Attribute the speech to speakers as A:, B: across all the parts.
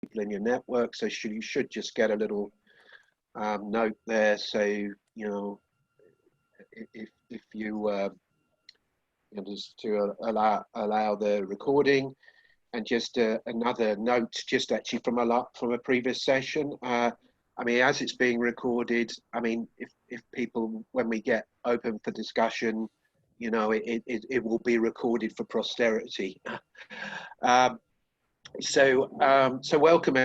A: in your network. So you should just get a little note there. So, you know, if you just to allow the recording. And just another note, just actually from a previous session. I mean, as it's being recorded, I mean, if people, when we get open for discussion, you know, it will be recorded for posterity. So welcome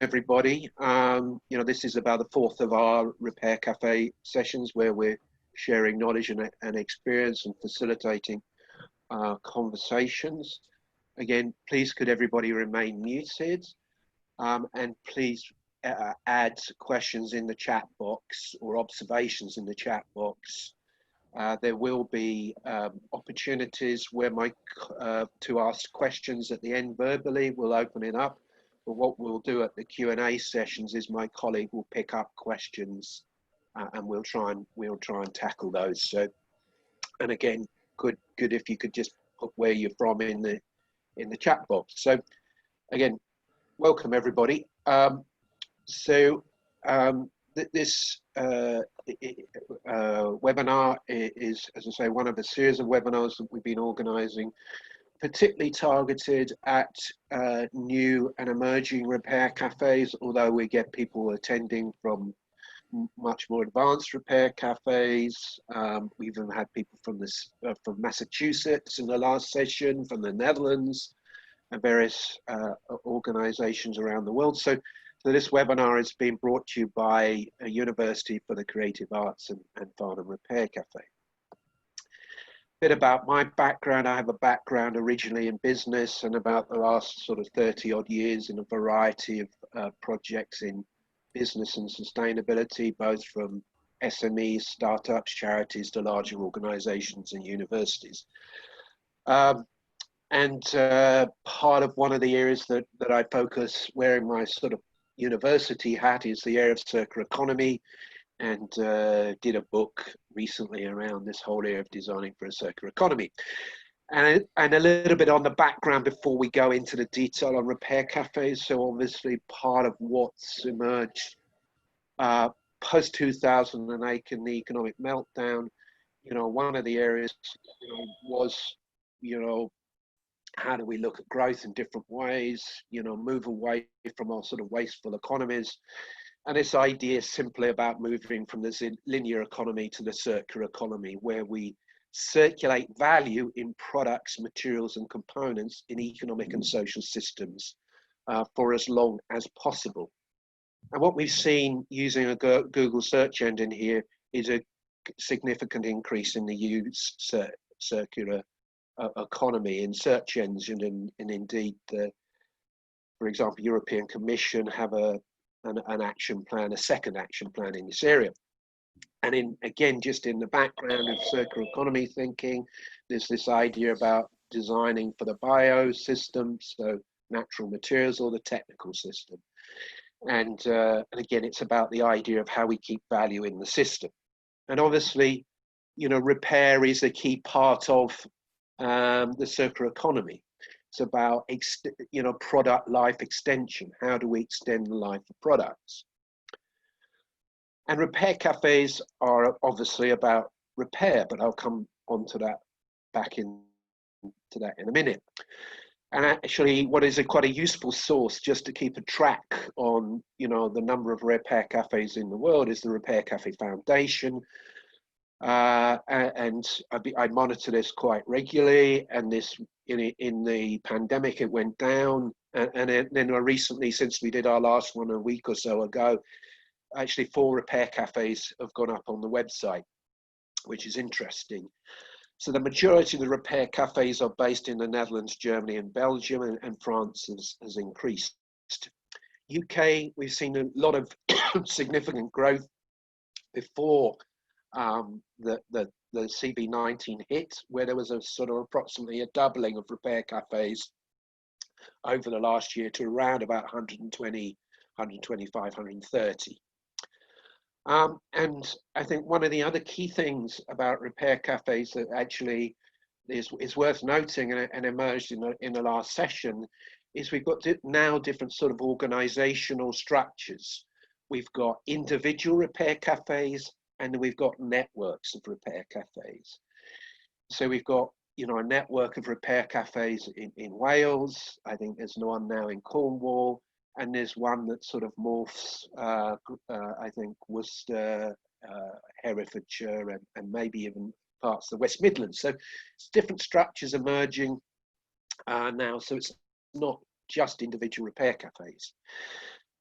A: everybody. You know, this is about the fourth of our Repair Cafe sessions where we're sharing knowledge and experience and facilitating conversations. Again, please could everybody remain muted, and please add questions in the chat box or observations in the chat box. There will be opportunities where to ask questions at the end verbally. We'll open it up. But what we'll do at the Q&A sessions is my colleague will pick up questions and we'll try and tackle those. So, and again, good if you could just put where you're from in the chat box. So again, welcome everybody. This webinar is, as I say, one of a series of webinars that we've been organising, particularly targeted at new and emerging repair cafes, although we get people attending from much more advanced repair cafes. We've even had people from Massachusetts in the last session, from the Netherlands, and various organizations around the world. So this webinar is being brought to you by a University for the Creative Arts and Farnham Repair Cafe. Bit about my background. I have a background originally in business and about the last sort of 30 odd years in a variety of projects in business and sustainability, both from SMEs, startups, charities to larger organizations and universities. And part of one of the areas that I focus, wearing my sort of university hat, is the area of circular economy, and did a book recently around this whole area of designing for a circular economy. And a little bit on the background before we go into the detail on repair cafes. So obviously part of what's emerged post 2008 in the economic meltdown, you know, one of the areas, you know, was, you know, how do we look at growth in different ways, you know, move away from our sort of wasteful economies. And this idea is simply about moving from this linear economy to the circular economy, where we circulate value in products, materials, and components in economic and social systems for as long as possible. And what we've seen using a Google search engine here is a significant increase in the use circular economy in search engine, and indeed, for example, European Commission have an action plan, a second action plan in this area. And again, just in the background of circular economy thinking, there's this idea about designing for the biosystem, so natural materials, or the technical system. And again, it's about the idea of how we keep value in the system. And obviously, you know, repair is a key part of the circular economy. It's about, you know, product life extension. How do we extend the life of products? And repair cafes are obviously about repair, but I'll come on to that, back into that in a minute. And actually, what is quite a useful source just to keep a track on, you know, the number of repair cafes in the world is the Repair Cafe Foundation. And I monitor this quite regularly, and this in the pandemic it went down, and then recently, since we did our last one a week or so ago, actually 4 repair cafes have gone up on the website, which is interesting. So the majority of the repair cafes are based in the Netherlands, Germany, and Belgium, and France has increased. UK, we've seen a lot of significant growth before the CV-19 hit, where there was a sort of approximately a doubling of repair cafes over the last year to around about 120, 125, 130. And I think one of the other key things about repair cafes that actually is worth noting and emerged in the last session is we've got now different sort of organizational structures. We've got individual repair cafes, and then we've got networks of repair cafes. So we've got, you know, a network of repair cafes in Wales. I think there's one now in Cornwall, and there's one that sort of morphs, I think, Worcester, Herefordshire, and maybe even parts of the West Midlands. So it's different structures emerging now. So it's not just individual repair cafes.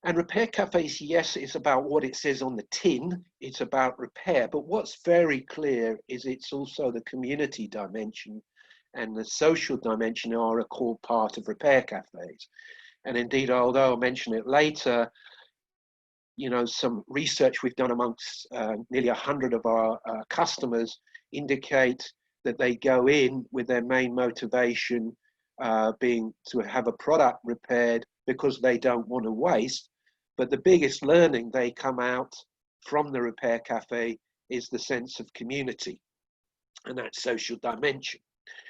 A: And repair cafes, yes, it's about what it says on the tin. It's about repair. But what's very clear is it's also the community dimension and the social dimension are a core part of repair cafes. And indeed, although I'll mention it later, you know, some research we've done amongst nearly 100 of our customers indicate that they go in with their main motivation being to have a product repaired because they don't want to waste. But the biggest learning they come out from the repair cafe is the sense of community and that social dimension.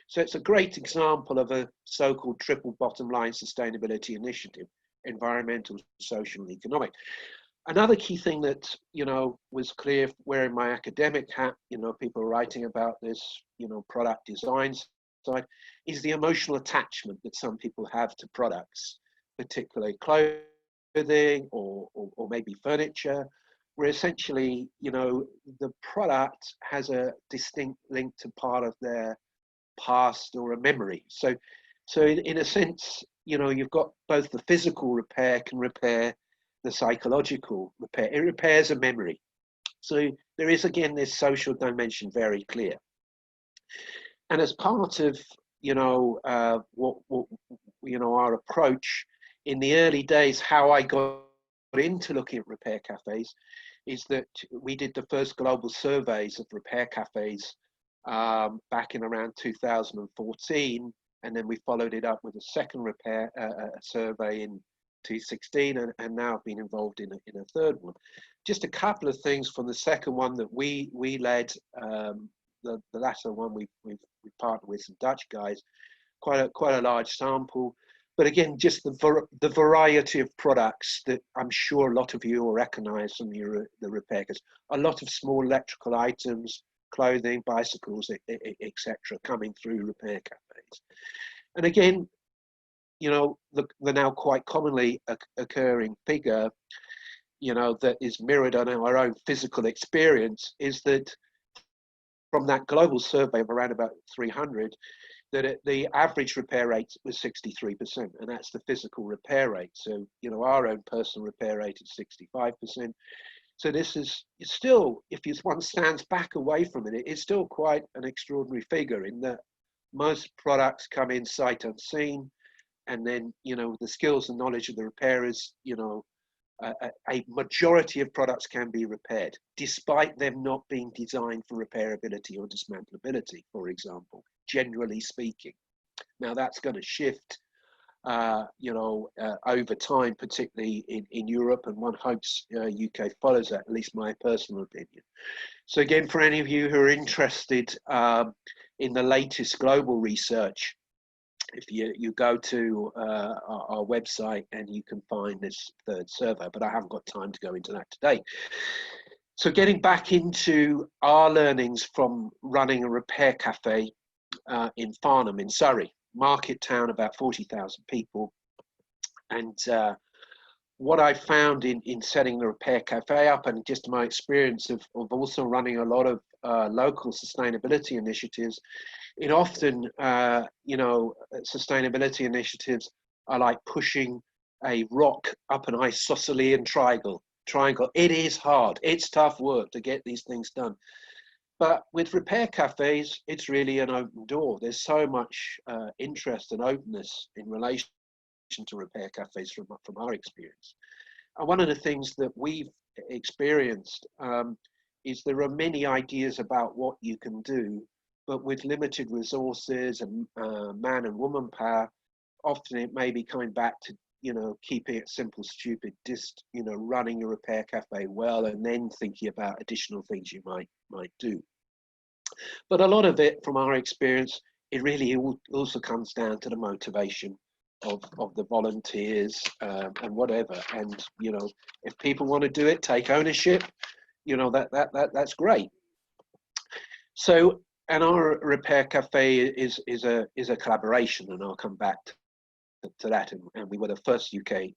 A: So it's a great example of a so-called triple bottom line sustainability initiative: environmental, social, and economic. Another key thing that, you know, was clear wearing my academic hat, you know, people writing about this, you know, product design side, is the emotional attachment that some people have to products, particularly clothing or maybe furniture, where essentially, you know, the product has a distinct link to part of their past or a memory. So in a sense, you know, you've got both the physical repair can repair the psychological repair. It repairs a memory. So there is, again, this social dimension very clear. And as part of, you know, what you know, our approach in the early days, how I got into looking at repair cafes is that we did the first global surveys of repair cafes back in around 2014, and then we followed it up with a second repair survey in 2016, and now I've been involved in a third one. Just a couple of things from the second one that we led. The latter one we partnered with some Dutch guys, quite a large sample. But again, just the variety of products that I'm sure a lot of you will recognise from the repair cafes. A lot of small electrical items, clothing, bicycles, etc., coming through repair cafes. And again, you know, the now quite commonly occurring figure, you know, that is mirrored on our own physical experience is that from that global survey of around about 300, that the average repair rate was 63%, and that's the physical repair rate. So, you know, our own personal repair rate is 65%. So this is still, if one stands back away from it, it's still quite an extraordinary figure in that most products come in sight unseen, and then, you know, the skills and knowledge of the repairers, you know, a majority of products can be repaired, despite them not being designed for repairability or dismantleability, for example, generally speaking. Now that's going to shift, you know, over time, particularly in Europe, and one hopes UK follows that, at least my personal opinion. So again, for any of you who are interested in the latest global research, if you go to our website and you can find this third survey, but I haven't got time to go into that today. So getting back into our learnings from running a repair cafe in Farnham in Surrey, market town, about 40,000 people. And what I found in setting the repair cafe up, and just my experience of also running a lot of local sustainability initiatives, it often, you know, sustainability initiatives are like pushing a rock up an isosceles triangle. It is hard. It's tough work to get these things done. But with repair cafes, it's really an open door. There's so much interest and openness in relation to repair cafes from our experience. And one of the things that we've experienced is there are many ideas about what you can do, but with limited resources and man and woman power, often it may be coming back to, you know, keeping it simple, stupid, just, you know, running a repair cafe well, and then thinking about additional things you might do. But a lot of it, from our experience, it really also comes down to the motivation of the volunteers and whatever. And if people want to do it, take ownership, that's great. So, and our repair cafe is a collaboration, and I'll come back to that. And we were the first UK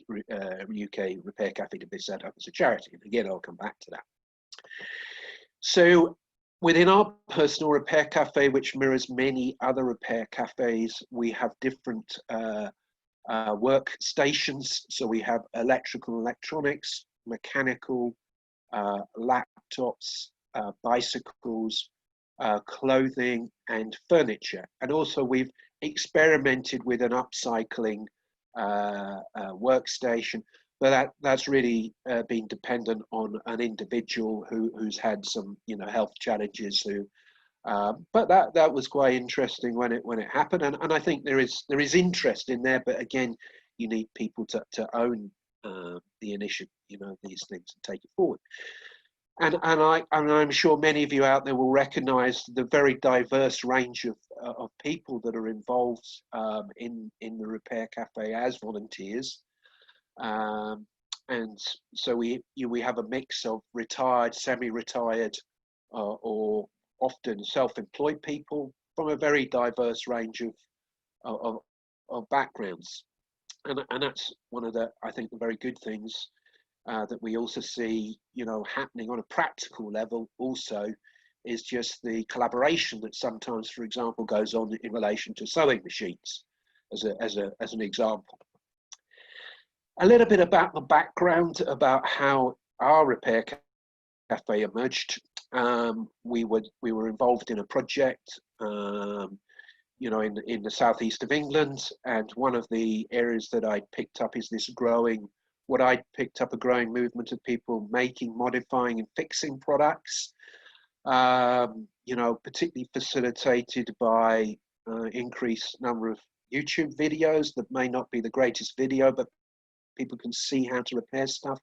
A: repair cafe to be set up as a charity. And again, I'll come back to that. So within our personal repair cafe, which mirrors many other repair cafes, we have different workstations. So we have electrical, electronics, mechanical, laptops, bicycles, clothing, and furniture. And also we've experimented with an upcycling workstation, but that's really been dependent on an individual who's had some health challenges. But that was quite interesting when it happened, and I think there is interest in there. But again, you need people to own the initiative, these things, and take it forward. And I'm sure many of you out there will recognise the very diverse range of people that are involved in the Repair Cafe as volunteers. And so we have a mix of retired, semi-retired, or often self-employed people from a very diverse range of backgrounds. And that's one of I think the very good things that we also see, happening on a practical level also, is just the collaboration that sometimes, for example, goes on in relation to sewing machines, as an example. A little bit about the background about how our Repair Cafe emerged. We were involved in a project, in the southeast of England, and one of the areas that I picked up is this growing movement of people making, modifying, and fixing products. Particularly facilitated by increased number of YouTube videos that may not be the greatest video, but people can see how to repair stuff,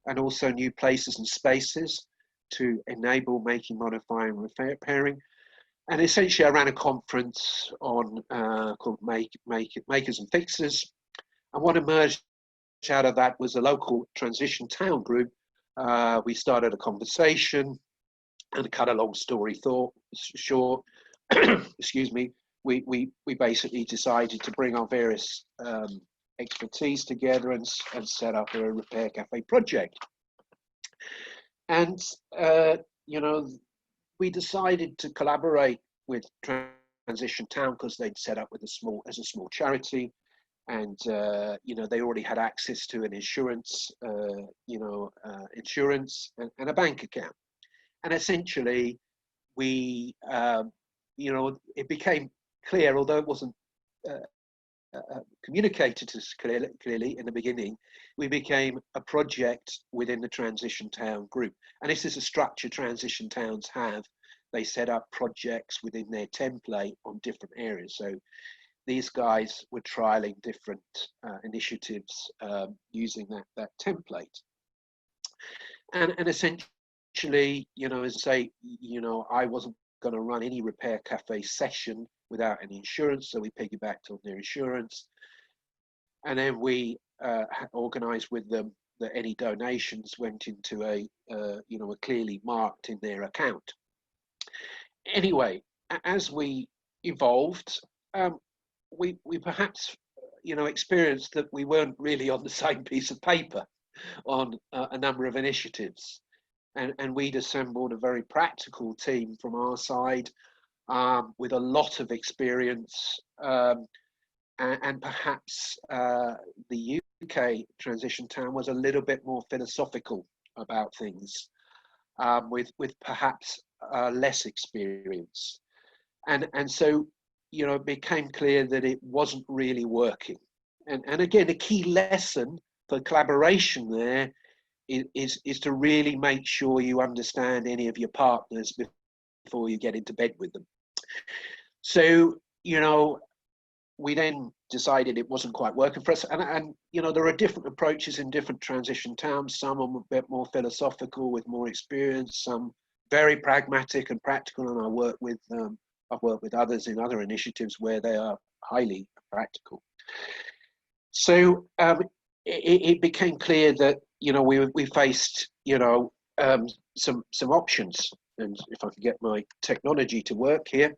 A: and also new places and spaces to enable making, modifying, repairing. And essentially, I ran a conference on called Makers and Fixers, and what emerged out of that was a local transition town group. We started a conversation, and to cut a long story short, excuse me, we basically decided to bring our various expertise together and set up a Repair Cafe project. And we decided to collaborate with Transition Town because they'd set up with as a small charity, and they already had access to an insurance, insurance and a bank account. And essentially, we, it became clear, although it wasn't communicated to us clearly in the beginning, we became a project within the Transition Town group. And this is a structure Transition Towns have. They set up projects within their template on different areas. So these guys were trialing different initiatives using that template. And essentially, as I say, I wasn't going to run any Repair Cafe session without any insurance, so we piggybacked on their insurance, and then we organised with them that any donations went into a clearly marked in their account. Anyway, as we evolved, we perhaps experienced that we weren't really on the same piece of paper on a number of initiatives, and we'd assembled a very practical team from our side, with a lot of experience, and perhaps the UK Transition Town was a little bit more philosophical about things, with perhaps less experience, and so it became clear that it wasn't really working. And again, a key lesson for collaboration there is to really make sure you understand any of your partners before you get into bed with them. So, we then decided it wasn't quite working for us. And there are different approaches in different transition towns. Some are a bit more philosophical with more experience, some very pragmatic and practical. And I've worked with others in other initiatives where they are highly practical. So it became clear that we faced some options, and if I could get my technology to work here.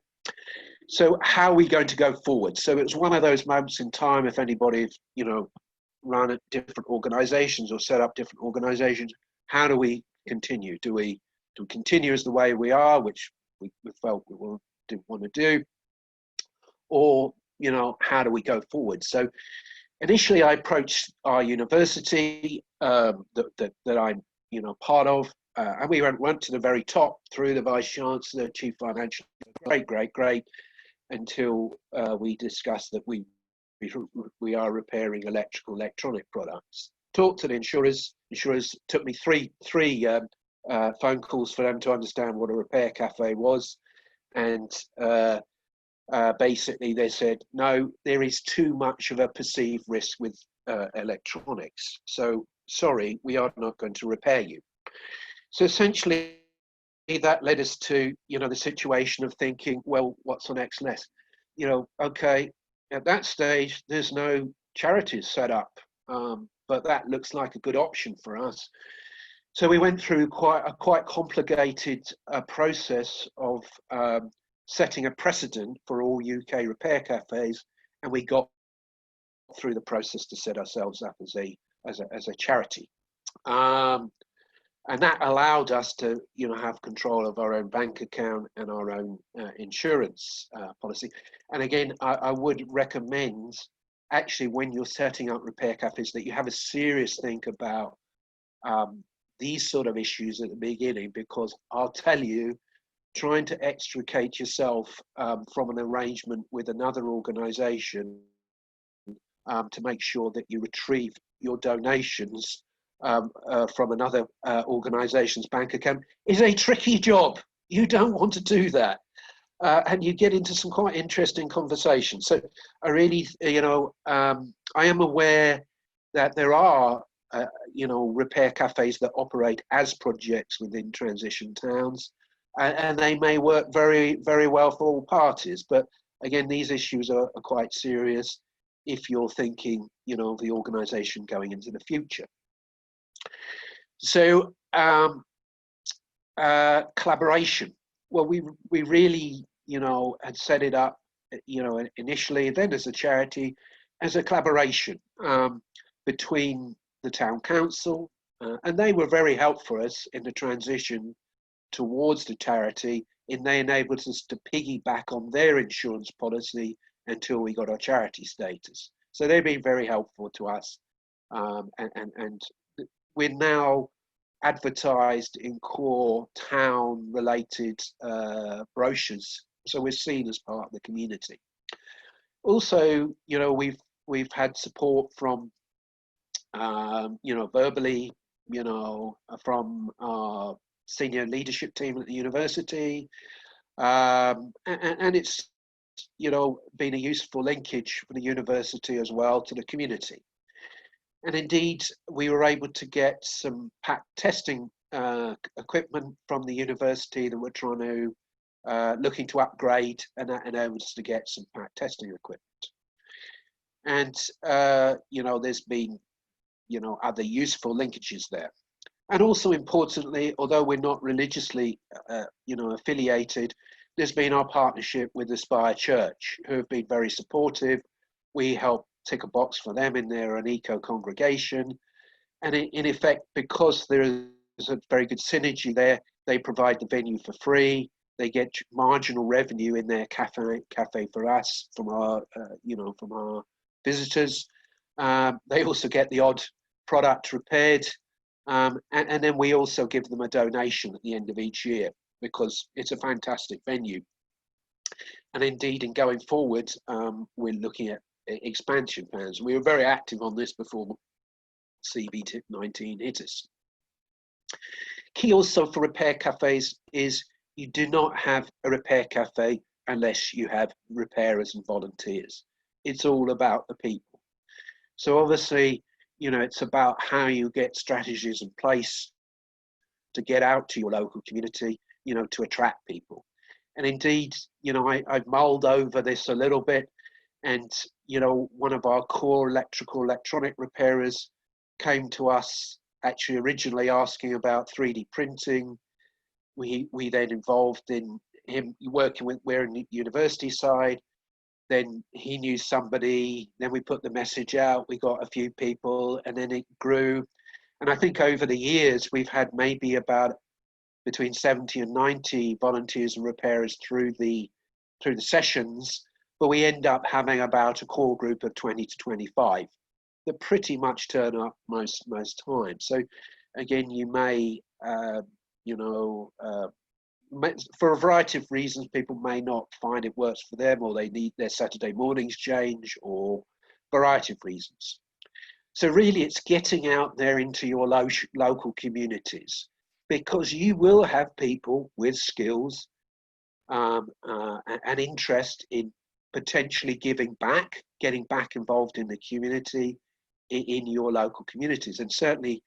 A: So how are we going to go forward? So it was one of those moments in time. If anybody run at different organisations or set up different organisations, how do we continue? Do we continue as the way we are, which we felt we didn't want to do, or how do we go forward? So initially, I approached our university that I'm part of, and we went to the very top through the vice chancellor, chief financial, great, until we discussed that we are repairing electronic products. Talked to the insurers. Insurers took me three phone calls for them to understand what a repair cafe was, and basically they said, no, there is too much of a perceived risk with electronics, so sorry, we are not going to repair you. So essentially that led us to the situation of thinking, well, what's the next list? Okay, at that stage there's no charities set up, but that looks like a good option for us. So we went through quite complicated process of setting a precedent for all UK repair cafes, and we got through the process to set ourselves up as a charity, and that allowed us to have control of our own bank account and our own insurance policy. And again, I would recommend, actually, when you're setting up repair cafes, that you have a serious think about these sort of issues at the beginning, because I'll tell you, trying to extricate yourself from an arrangement with another organisation to make sure that you retrieve your donations from another organisation's bank account is a tricky job. You don't want to do that. And you get into some quite interesting conversations. So I really, I am aware that there are, repair cafes that operate as projects within transition towns, and they may work very, very well for all parties. But again, these issues are quite serious if you're thinking, of the organisation going into the future. So collaboration. Well, we really, had set it up, initially, then as a charity, as a collaboration between the town council, and they were very helpful for us in the transition towards the charity, and they enabled us to piggyback on their insurance policy until we got our charity status. So they've been very helpful to us, and we're now advertised in core town-related brochures, so we're seen as part of the community. Also, we've had support from, verbally, from our senior leadership team at the university, and it's been a useful linkage for the university as well to the community. And indeed, we were able to get some pack testing equipment from the university that we're trying to looking to upgrade, and that enabled us to get some pack testing equipment. And there's been other useful linkages there. And also importantly, although we're not religiously affiliated, there's been our partnership with Aspire Church, who have been very supportive. We help tick a box for them in their an eco congregation, and in effect, because there is a very good synergy there, they provide the venue for free. They get marginal revenue in their cafe for us from our from our visitors. They also get the odd product repaired, and then we also give them a donation at the end of each year, because it's a fantastic venue. And indeed, in going forward, we're looking at expansion plans. We were very active on this before COVID-19 hit us. Key also for repair cafes is you do not have a repair cafe unless you have repairers and volunteers. It's all about the people. So obviously, it's about how you get strategies in place to get out to your local community, to attract people. And indeed, I've mulled over this a little bit, And, you know, one of our core electronic repairers came to us actually originally asking about 3D printing. We then involved in him working with, we're in the university side. Then he knew somebody, then we put the message out, we got a few people, and then it grew. And I think over the years, we've had maybe about between 70 and 90 volunteers and repairers through the sessions, but we end up having about a core group of 20 to 25 that pretty much turn up most times. So again, you may, you know, for a variety of reasons, people may not find it works for them, or they need their Saturday mornings change, or a variety of reasons. So really, it's getting out there into your local communities, because you will have people with skills and interest in potentially giving back, getting back involved in the community, in your local communities. And certainly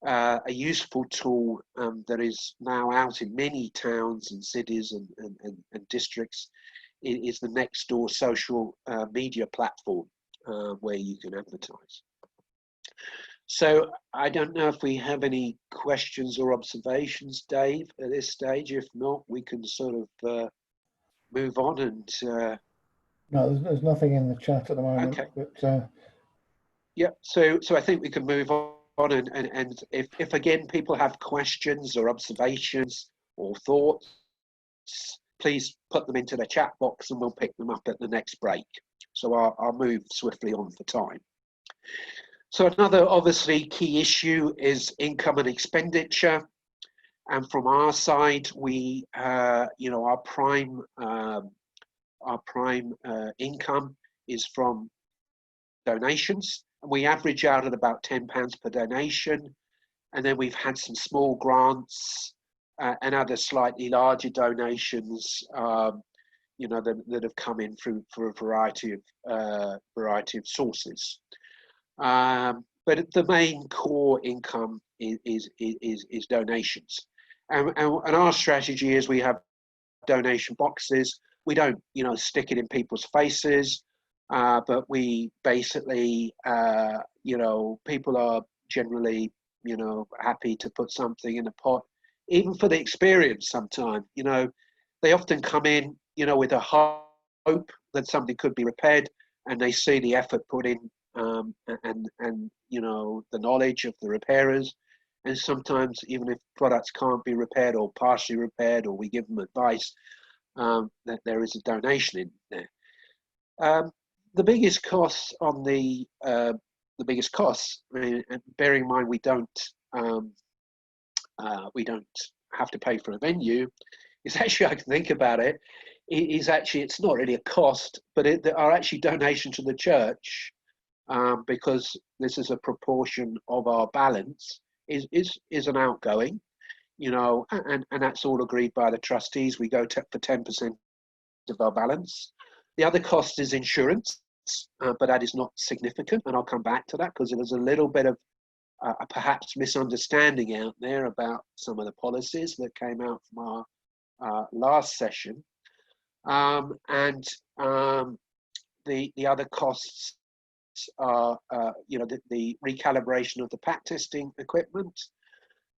A: a useful tool that is now out in many towns and cities and districts is the Nextdoor social media platform where you can advertise. So I don't know if we have any questions or observations, Dave, at this stage. If not, we can sort of move on and...
B: No, there's nothing in the chat at the moment.
A: Okay.
B: But,
A: yeah, so I think we can move on. And if again, people have questions or observations or thoughts, please put them into the chat box and we'll pick them up at the next break. So I'll move swiftly on for time. So another obviously key issue is income and expenditure. And from our side, we, you know, our prime income is from donations. And we average out at about £10 per donation. And then we've had some small grants and other slightly larger donations, you know, that have come in through for a variety of sources. But the main core income is donations. And our strategy is we have donation boxes. We don't, you know, stick it in people's faces, but we basically, you know, people are generally, you know, happy to put something in a pot, even for the experience sometimes. You know, they often come in, you know, with a hope that something could be repaired, and they see the effort put in and you know, the knowledge of the repairers. And sometimes even if products can't be repaired or partially repaired, or we give them advice, that there is a donation in there. The biggest costs on the biggest costs, I mean, and bearing in mind we don't have to pay for a venue, is actually, I can think about it, is actually, it's not really a cost, but there are actually donations to the church, because this is a proportion of our balance is an outgoing, you know, and that's all agreed by the trustees. We go for 10% of our balance. The other cost is insurance, but that is not significant, and I'll come back to that because there's a little bit of perhaps misunderstanding out there about some of the policies that came out from our last session. And the other costs are, you know, the recalibration of the pack testing equipment,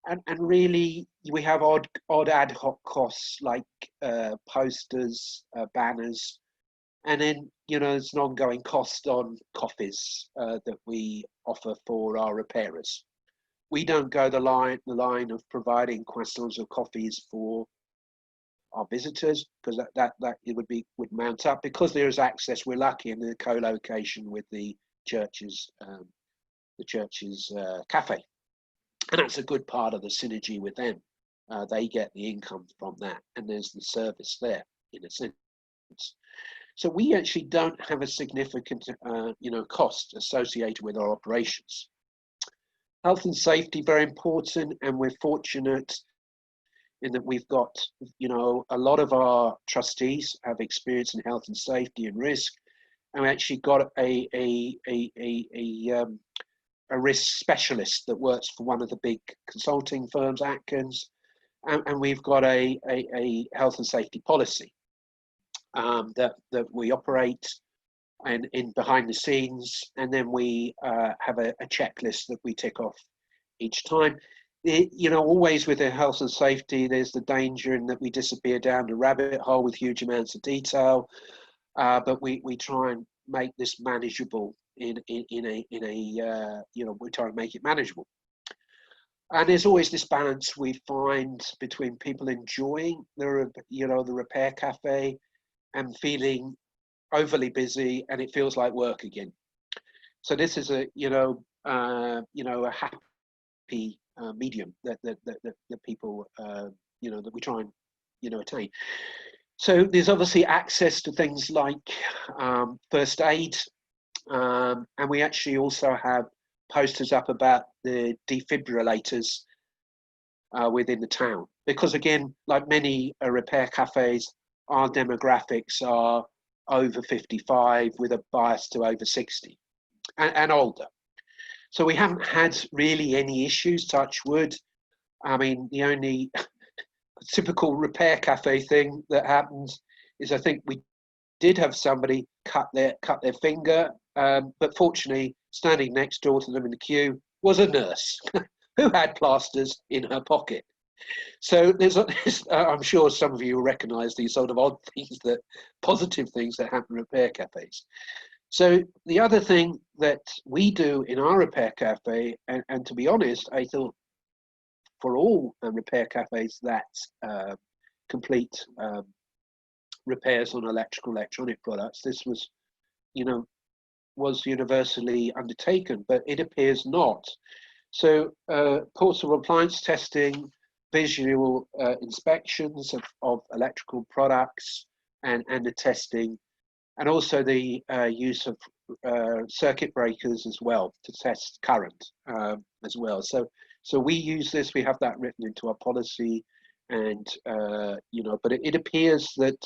A: and really we have odd ad hoc costs like posters, banners, and then, you know, there's an ongoing cost on coffees that we offer for our repairers. We don't go the line of providing croissants or coffees for our visitors, because that it would mount up, because there is access. We're lucky in the co-location with the church's cafe, and that's a good part of the synergy with them. They get the income from that, and there's the service there in a sense. So we actually don't have a significant you know, cost associated with our operations. Health and safety, very important, and we're fortunate in that we've got, you know, a lot of our trustees have experience in health and safety and risk, and we actually got a risk specialist that works for one of the big consulting firms, Atkins, and we've got a health and safety policy that we operate and in behind the scenes, and then we have a checklist that we tick off each time. Always with the health and safety, there's the danger in that we disappear down the rabbit hole with huge amounts of detail, but we try and make this manageable we try and make it manageable. And there's always this balance we find between people enjoying the repair cafe and feeling overly busy and it feels like work again. So this is a happy medium that people that we try and attain. So there's obviously access to things like first aid, and we actually also have posters up about the defibrillators within the town, because again, like many repair cafes, our demographics are over 55 with a bias to over 60 and older. So we haven't had really any issues, touch wood. I mean, the only typical repair cafe thing that happens is I think we did have somebody cut their finger, but fortunately, standing next door to them in the queue was a nurse who had plasters in her pocket. So I'm sure some of you will recognise these sort of odd things, positive things that happen in repair cafes. So the other thing that we do in our repair cafe, and to be honest, I thought for all repair cafes that complete repairs on electronic products, this was universally undertaken, but it appears not. So portable appliance testing, visual inspections of electrical products, and the testing, and also the use of circuit breakers as well to test current as well. So we use this. We have that written into our policy, and but it appears that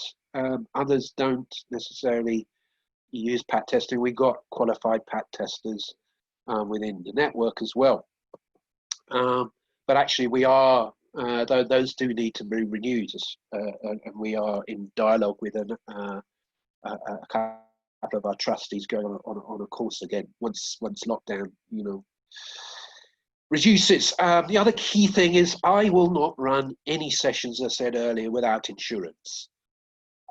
A: others don't necessarily use PAT testing. We got qualified PAT testers within the network as well. But actually, we are those do need to be renewed, and we are in dialogue with a couple of our trustees going on a course again once lockdown reduces. The other key thing is I will not run any sessions, as I said earlier, without insurance.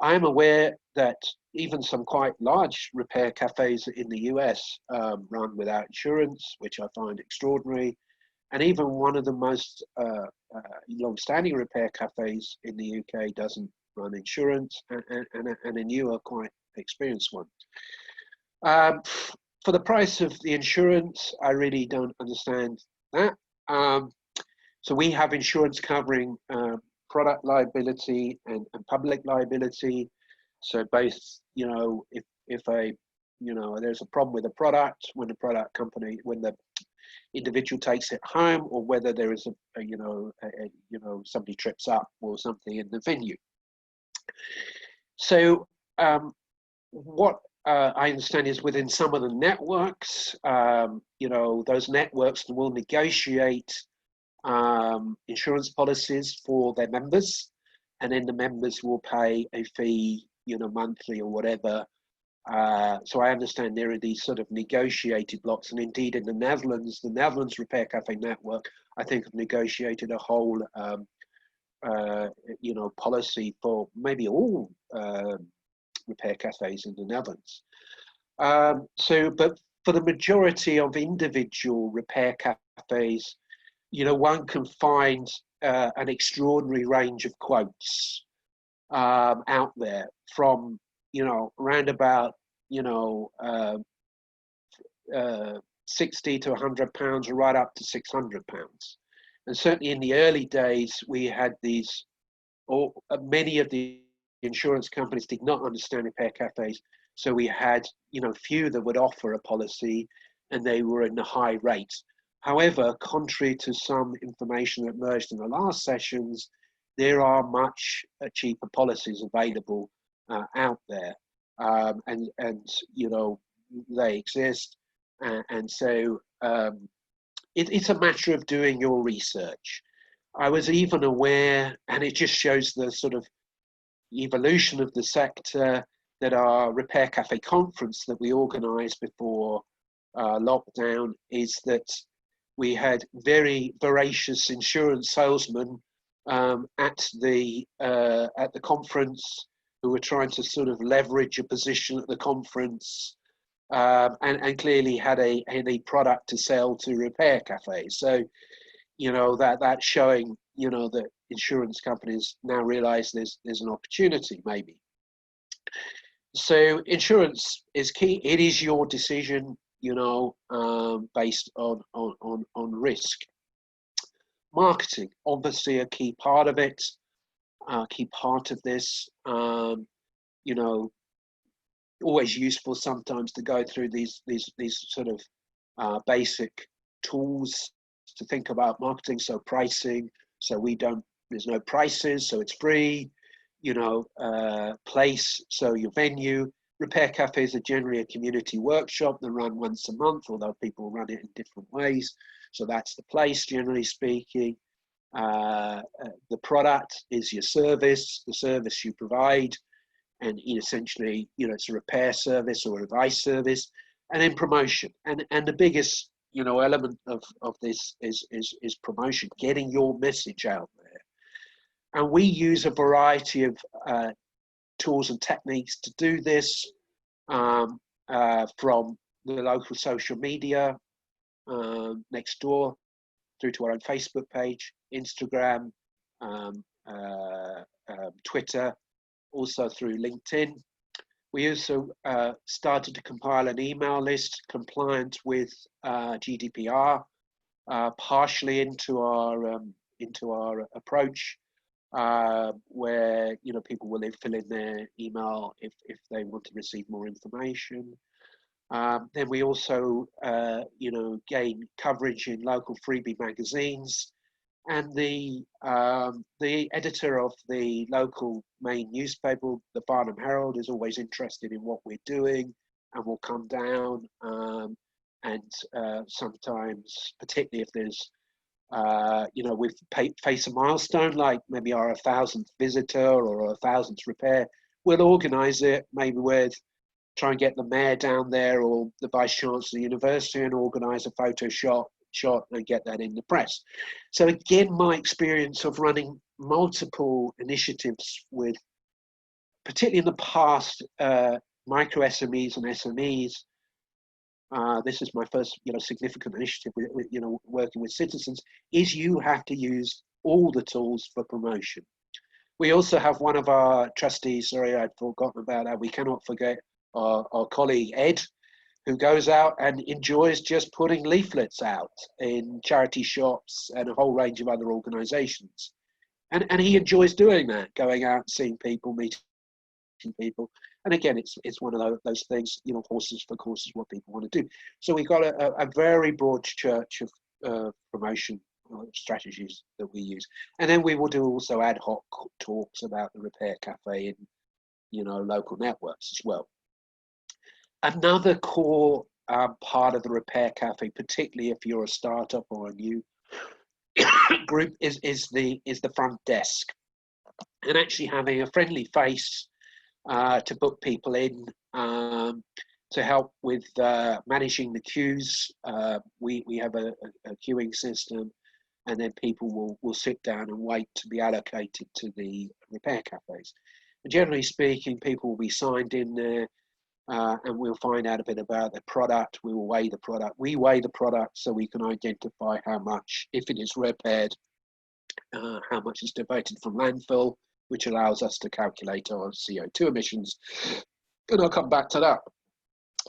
A: I am aware that even some quite large repair cafes in the US run without insurance, which I find extraordinary. And even one of the most long-standing repair cafes in the UK doesn't run insurance, and a newer, quite experienced one. For the price of the insurance, I really don't understand that. So we have insurance covering product liability and public liability. So both, if there's a problem with a product, when the individual takes it home, or whether there is somebody trips up or something in the venue. So what I understand is within some of the networks, those networks will negotiate insurance policies for their members, and then the members will pay a fee, monthly or whatever. So I understand there are these sort of negotiated blocks, and indeed in the Netherlands Repair Cafe Network, I think, have negotiated a whole, policy for maybe all repair cafes in the Netherlands. But for the majority of individual repair cafes, one can find an extraordinary range of quotes out there from, around about, 60 to £100, right up to £600. And certainly in the early days, we had these, or many of the insurance companies did not understand repair cafes. So we had, few that would offer a policy, and they were in the high rates. However, contrary to some information that emerged in the last sessions, there are much cheaper policies available out there, and they exist, and so it's a matter of doing your research. I was even aware, and it just shows the sort of evolution of the sector, that our Repair Cafe conference that we organised before lockdown is that we had very voracious insurance salesmen at the conference who were trying to sort of leverage a position at the conference, and clearly had a product to sell to repair cafes. So, you know, that's showing, you know, that insurance companies now realise there's an opportunity maybe. So insurance is key. It is your decision, you know, based on risk. Marketing, obviously a key part of it, key part of this. You know, always useful sometimes to go through these sort of basic tools to think about marketing. So pricing, so there's no prices, so it's free. You know, place, so your venue. Repair cafes are generally a community workshop that run once a month, although people run it in different ways. So that's the place, generally speaking. The product is your service, the service you provide, and essentially, you know, it's a repair service or advice service, and then promotion. And the biggest, you know, element of this is promotion, getting your message out there. And we use a variety of tools and techniques to do this, from the local social media next door, through to our own Facebook page, Instagram, Twitter, also through LinkedIn. We also started to compile an email list compliant with GDPR, partially into our approach. Where, you know, people will fill in their email if they want to receive more information. Then we also, you know, gain coverage in local freebie magazines, and the editor of the local main newspaper, the Farnham Herald, is always interested in what we're doing and will come down. And sometimes, particularly if there's you know, we've faced a milestone like maybe our 1,000th visitor or our 1,000th repair, we'll organise it, maybe with try and get the mayor down there or the vice chancellor of the university and organise a photo shot and get that in the press. So again, my experience of running multiple initiatives with, particularly in the past, micro SMEs and SMEs. This is my first, you know, significant initiative with, you know, working with citizens, is you have to use all the tools for promotion. We also have one of our trustees, sorry, I'd forgotten about that. We cannot forget our colleague, Ed, who goes out and enjoys just putting leaflets out in charity shops and a whole range of other organisations. And he enjoys doing that, going out, seeing people, meeting people. And again, it's one of those things, you know, horses for courses, what people want to do. So we've got a very broad church of promotion strategies that we use. And then we will do also ad hoc talks about the Repair Cafe in, you know, local networks as well. Another core part of the Repair Cafe, particularly if you're a startup or a new group, is the front desk, and actually having a friendly face to book people in, to help with managing the queues. We have a queuing system, and then people will sit down and wait to be allocated to the repair cafes. And generally speaking, people will be signed in there, and we'll find out a bit about the product. We will weigh the product. We weigh the product so we can identify how much, if it is repaired, how much is diverted from landfill, which allows us to calculate our CO2 emissions. And I'll come back to that.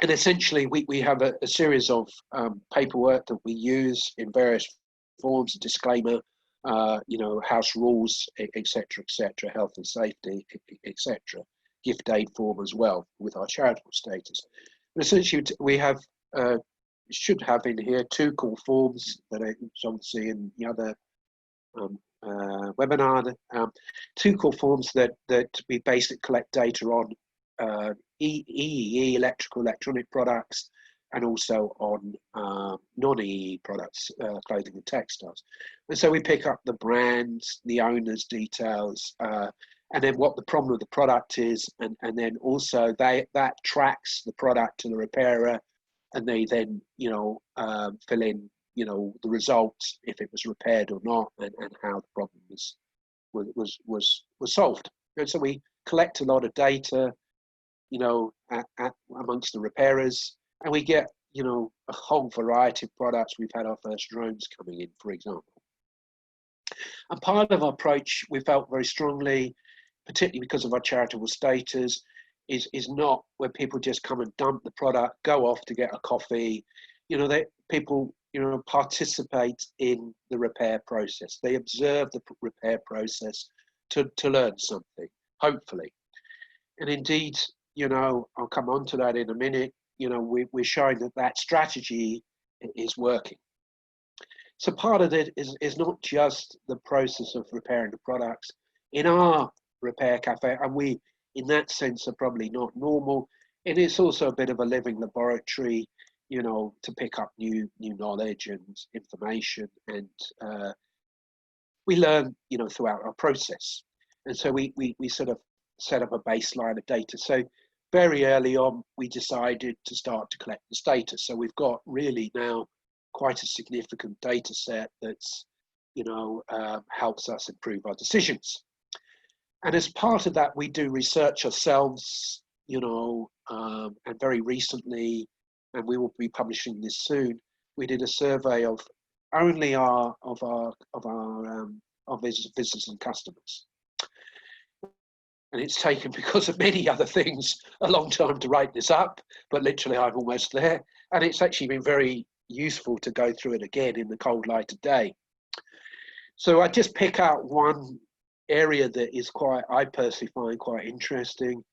A: And essentially, we have a series of paperwork that we use in various forms, a disclaimer, you know, house rules, etc., health and safety, etc. Gift aid form as well with our charitable status. And essentially, we have should have in here 2 core forms that I obviously in the other webinar. 2 core forms that we basically collect data on EEE, electronic products, and also on non-EEE products, clothing and textiles. And so we pick up the brands, the owner's details, and then what the problem of the product is, and then also that tracks the product to the repairer, and they then fill in the results if it was repaired or not, and how the problem was solved. And so we collect a lot of data, amongst the repairers, and we get a whole variety of products. We've had our first drones coming in, for example. And part of our approach, we felt very strongly, particularly because of our charitable status, is not where people just come and dump the product, go off to get a coffee. People participate in the repair process. They observe the repair process to learn something, hopefully. And indeed, I'll come on to that in a minute. We're showing that strategy is working. So part of it is not just the process of repairing the products. In our repair cafe, and we, in that sense, are probably not normal, and it's also a bit of a living laboratory, to pick up new knowledge and information, and we learn, throughout our process. And so we sort of set up a baseline of data. So very early on, we decided to start to collect the data. So we've got really now quite a significant data set that's, helps us improve our decisions. And as part of that, we do research ourselves, and very recently, and we will be publishing this soon, we did a survey of only our visitors and customers. And it's taken, because of many other things, a long time to write this up, but literally I'm almost there. And it's actually been very useful to go through it again in the cold light of day. So I just pick out one area that is I personally find quite interesting.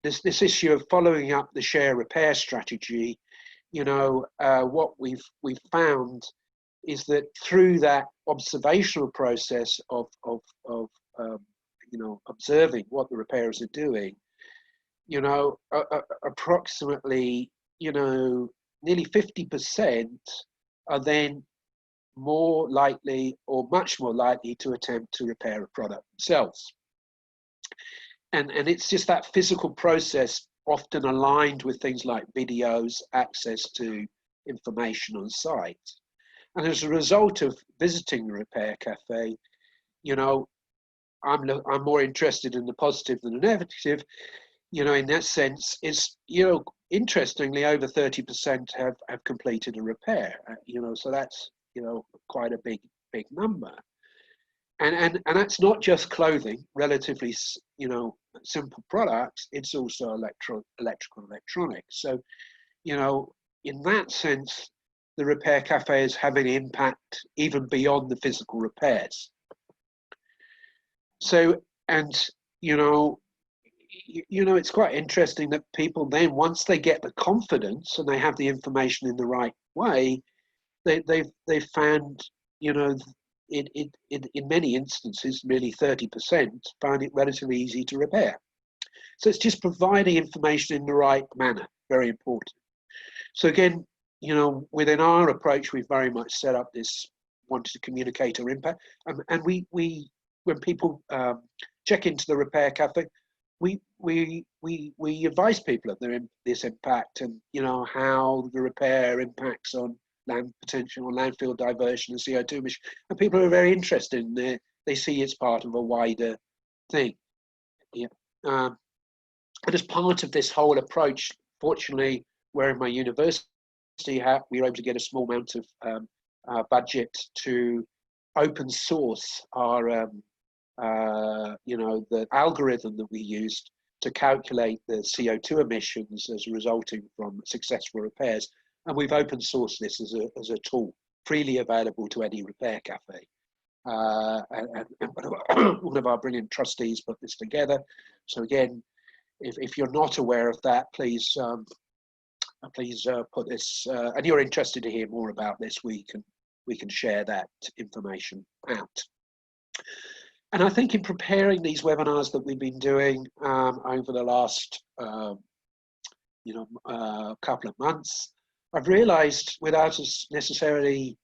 A: This issue of following up the share repair strategy. What we've found is that through that observational process of observing what the repairers are doing, approximately, nearly 50% are then more likely, or much more likely, to attempt to repair a product themselves. And it's just that physical process, often aligned with things like videos, access to information on site. And as a result of visiting the Repair Cafe, I'm more interested in the positive than the negative. In that sense, is interestingly, over 30% have completed a repair. So that's quite a big number. And that's not just clothing, relatively simple products. It's also electrical and electronics. So in that sense, the Repair Cafe is having an impact even beyond the physical repairs. So, and it's quite interesting that people then, once they get the confidence and they have the information in the right way, they've found, in many instances, nearly 30% find it relatively easy to repair. So it's just providing information in the right manner, very important. So again, within our approach, we've very much set up this, wanted to communicate our impact, and we when people check into the Repair Cafe, we advise people of this impact, and how the repair impacts on land potential, or landfill diversion and CO2 emission. And people are very interested in it. They see it's part of a wider thing. Yeah. And as part of this whole approach, fortunately, wearing my university hat, we were able to get a small amount of budget to open source our the algorithm that we used to calculate the CO2 emissions as resulting from successful repairs. And we've open sourced this as a tool, freely available to any repair cafe. And one of our brilliant trustees put this together. So again, if you're not aware of that, please put this, and you're interested to hear more about this, we can share that information out. And I think in preparing these webinars that we've been doing over the last couple of months, I've realized, without us necessarily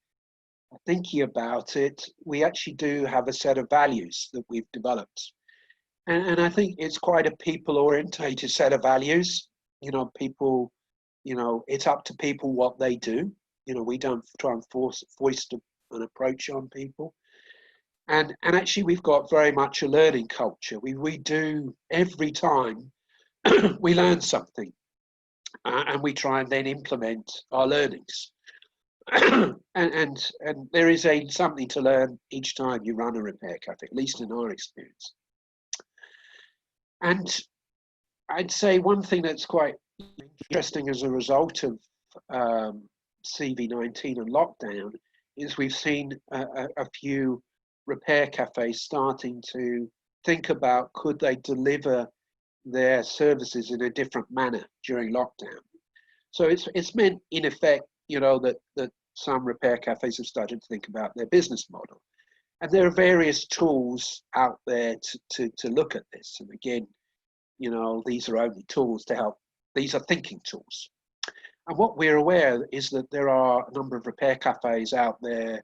A: thinking about it, we actually do have a set of values that we've developed. And I think it's quite a people orientated set of values. People, it's up to people what they do. We don't try and foist an approach on people. And actually, we've got very much a learning culture. We do every time we learn something, and we try and then implement our learnings. and there is something to learn each time you run a repair cafe, at least in our experience. And I'd say one thing that's quite interesting as a result of CV-19 and lockdown is we've seen a few repair cafes starting to think about, could they deliver their services in a different manner during lockdown. So it's meant, in effect, that some repair cafes have started to think about their business model. And there are various tools out there to look at this. And again, these are only tools to help. These are thinking tools. And what we're aware is that there are a number of repair cafes out there,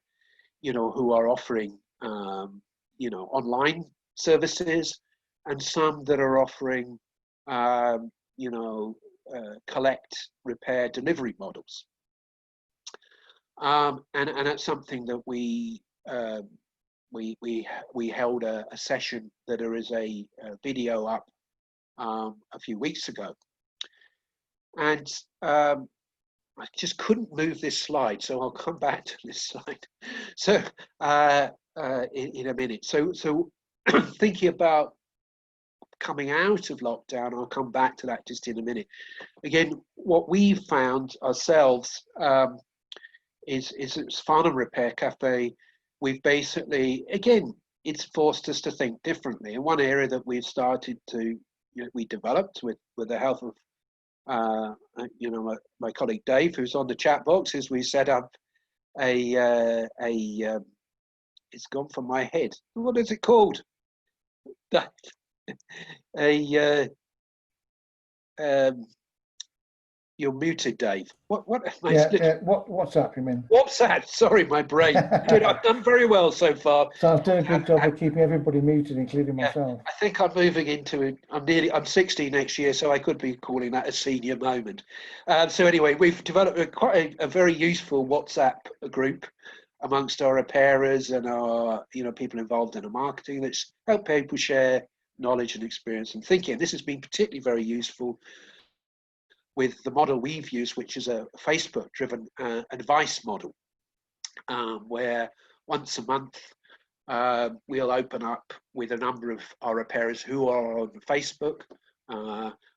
A: who are offering, online services, and some that are offering, collect, repair, delivery models. And that's something that we held a session that there is a video up a few weeks ago, and I just couldn't move this slide, so I'll come back to this slide. So in a minute. So thinking about coming out of lockdown, I'll come back to that just in a minute. Again, what we found ourselves is it's Farnham Repair Cafe. We've basically, again, it's forced us to think differently. And one area that we've started to, we developed with the help of, my colleague Dave, who's on the chat box, is we set up it's gone from my head. What is it called? You're muted, Dave. What?
B: WhatsApp, you mean?
A: WhatsApp. Sorry, my brain. Dude, I've done very well so far.
B: So I was doing a good job of keeping everybody muted, including myself.
A: I think I'm moving into it. I'm 60 next year, so I could be calling that a senior moment. So anyway, we've developed quite a very useful WhatsApp group amongst our repairers and our people involved in the marketing that's help people share knowledge and experience and thinking. This has been particularly very useful with the model we've used, which is a Facebook-driven advice model, where once a month we'll open up with a number of our repairers who are on Facebook,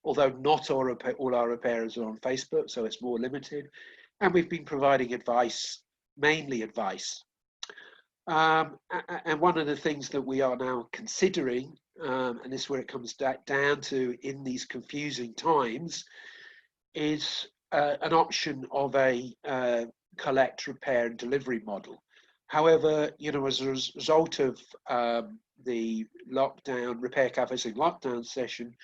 A: although not all our repairers are on Facebook, so it's more limited. And we've been providing advice, mainly advice. And one of the things that we are now considering, and this is where it comes down to in these confusing times, is an option of a collect, repair and delivery model. However, as a result of the lockdown, repair cafes in lockdown session,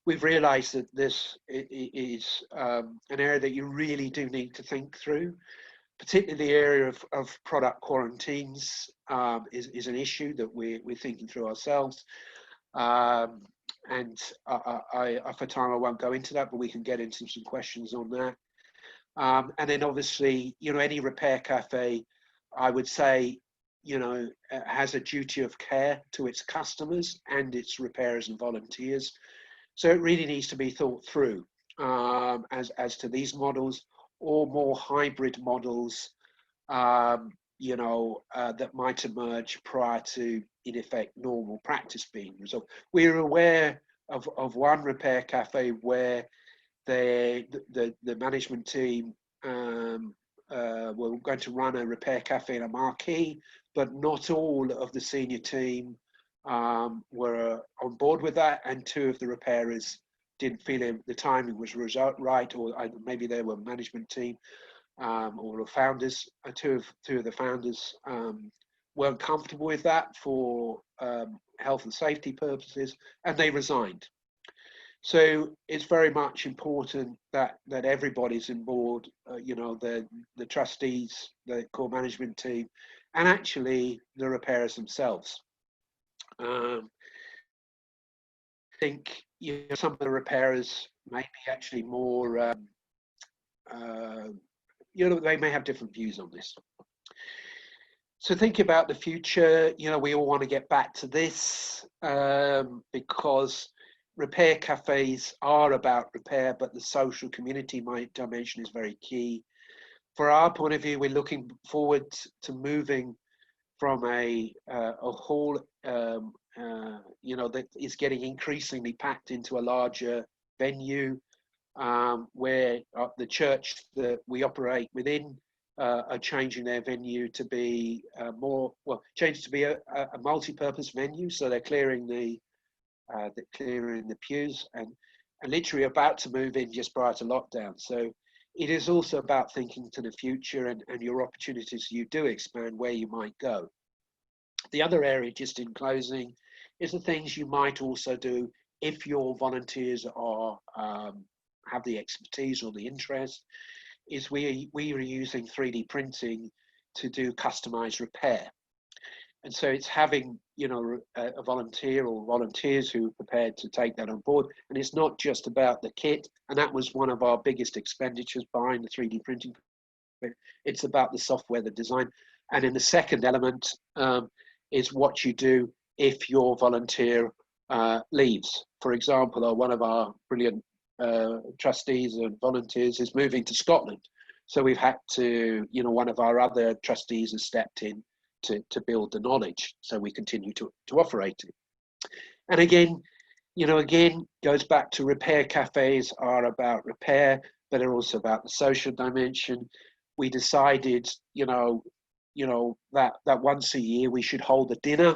A: we've realized that this is an area that you really do need to think through. Particularly the area of product quarantines is an issue that we're thinking through ourselves. And for time, I won't go into that, but we can get into some questions on that. And then obviously, any repair cafe, I would say, has a duty of care to its customers and its repairers and volunteers. So it really needs to be thought through as to these models or more hybrid models, that might emerge prior to, in effect, normal practice being resolved. We're aware of one repair cafe where the management team were going to run a repair cafe in a marquee, but not all of the senior team were on board with that, and two of the repairers didn't feel the timing was right, or maybe they were management team or the founders. Two of the founders weren't comfortable with that for health and safety purposes, and they resigned. So it's very much important that everybody's on board. The trustees, the core management team, and actually the repairers themselves. Um, I think some of the repairers may be actually more. Uh, they may have different views on this. So think about the future. We all want to get back to this because repair cafes are about repair, but the social community dimension is very key. For our point of view, we're looking forward to moving from a hall, that is getting increasingly packed into a larger venue, where the church that we operate within are changing their venue to be changed to be a multi-purpose venue. So they're clearing the pews and literally about to move in just prior to lockdown. So it is also about thinking to the future and your opportunities. You do expand where you might go. The other area, just in closing, is the things you might also do if your volunteers are have the expertise or the interest. Is we are using 3D printing to do customized repair. And so it's having, a volunteer or volunteers who are prepared to take that on board. And it's not just about the kit. And that was one of our biggest expenditures behind the 3D printing. It's about the software, the design. And then the second element is what you do if your volunteer leaves. For example, one of our brilliant trustees and volunteers is moving to Scotland. So we've had to, one of our other trustees has stepped in to build the knowledge, so we continue to operate it. And again, goes back to repair cafes are about repair, but they're also about the social dimension. We decided, that once a year we should hold a dinner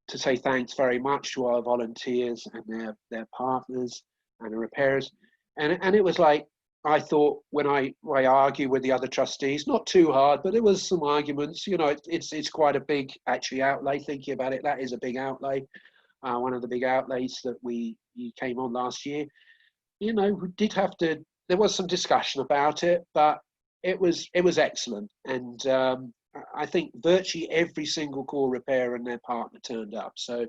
A: to say thanks very much to our volunteers and their partners and the repairers. And it was like, I thought when I argue with the other trustees, not too hard, but there was some arguments. It's quite a big actually outlay. Thinking about it, that is a big outlay. One of the big outlays that we came on last year. We did have to. There was some discussion about it, but it was excellent. And I think virtually every single core repairer and their partner turned up. So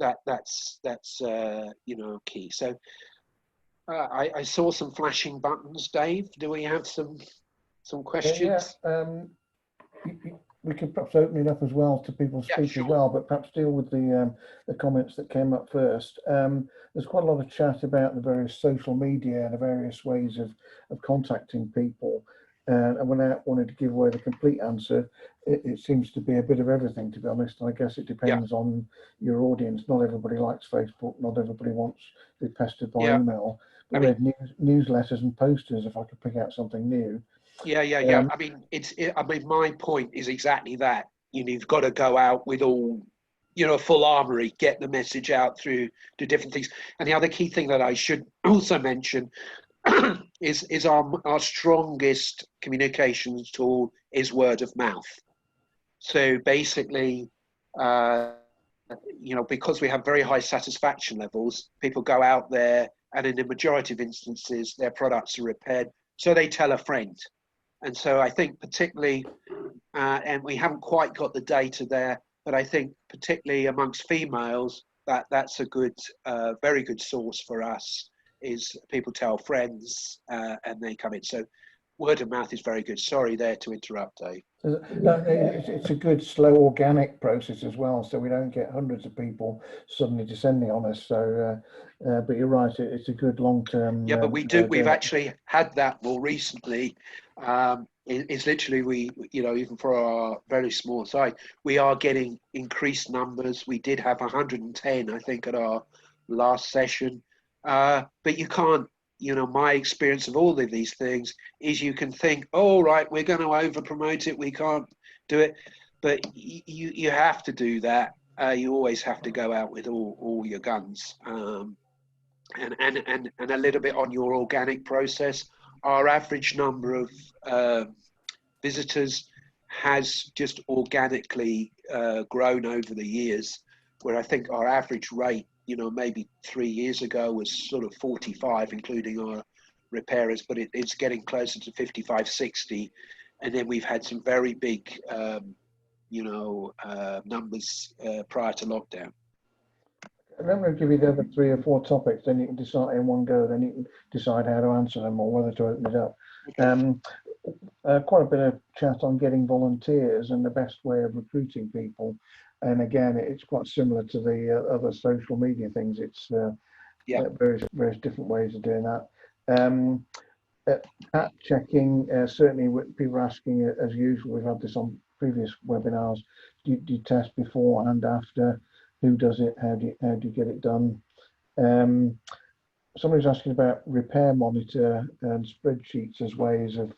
A: that's key. So. I saw some flashing buttons, Dave. Do we have some questions?
B: We can perhaps open it up as well to people speak as well, but perhaps deal with the comments that came up first. There's quite a lot of chat about the various social media and the various ways of contacting people. And without wanting to give away the complete answer, it seems to be a bit of everything, to be honest. I guess it depends on your audience. Not everybody likes Facebook. Not everybody wants to be pestered by email. We read newsletters and posters, if I could pick out something new.
A: I mean, my point is exactly that. You've got to go out with all, full armory, get the message out through the different things. And the other key thing that I should also mention is our strongest communications tool is word of mouth. So basically, because we have very high satisfaction levels, people go out there and in the majority of instances, their products are repaired. So they tell a friend. And so I think particularly, and we haven't quite got the data there, but I think particularly amongst females, that's a good, very good source for us, is people tell friends and they come in. So word of mouth is very good. Sorry there to interrupt, Dave.
B: No, it's a good slow organic process as well, so we don't get hundreds of people suddenly descending on us. So, but you're right, it's a good long-term.
A: Yeah, but we've actually had that more recently. It's literally even for our very small site, we are getting increased numbers. We did have 110, I think, at our last session. But you can't. My experience of all of these things is you can think, oh, right, we're going to over promote it. We can't do it. But you have to do that. You always have to go out with all your guns. And a little bit on your organic process. Our average number of visitors has just organically grown over the years, where I think our average rate, you know, maybe 3 years ago was sort of 45, including our repairers, but it's getting closer to 55, 60. And then we've had some very big, numbers prior to lockdown.
B: And I'm going to give you the other 3 or 4 topics, then you can decide in one go, then you can decide how to answer them or whether to open it up. Okay. Quite a bit of chat on getting volunteers and the best way of recruiting people. And again, it's quite similar to the other social media things. It's various different ways of doing that. Pat checking, certainly people are asking, as usual, we've had this on previous webinars, do you test before and after? Who does it? How do you get it done? Somebody's asking about Repair Monitor and spreadsheets as ways of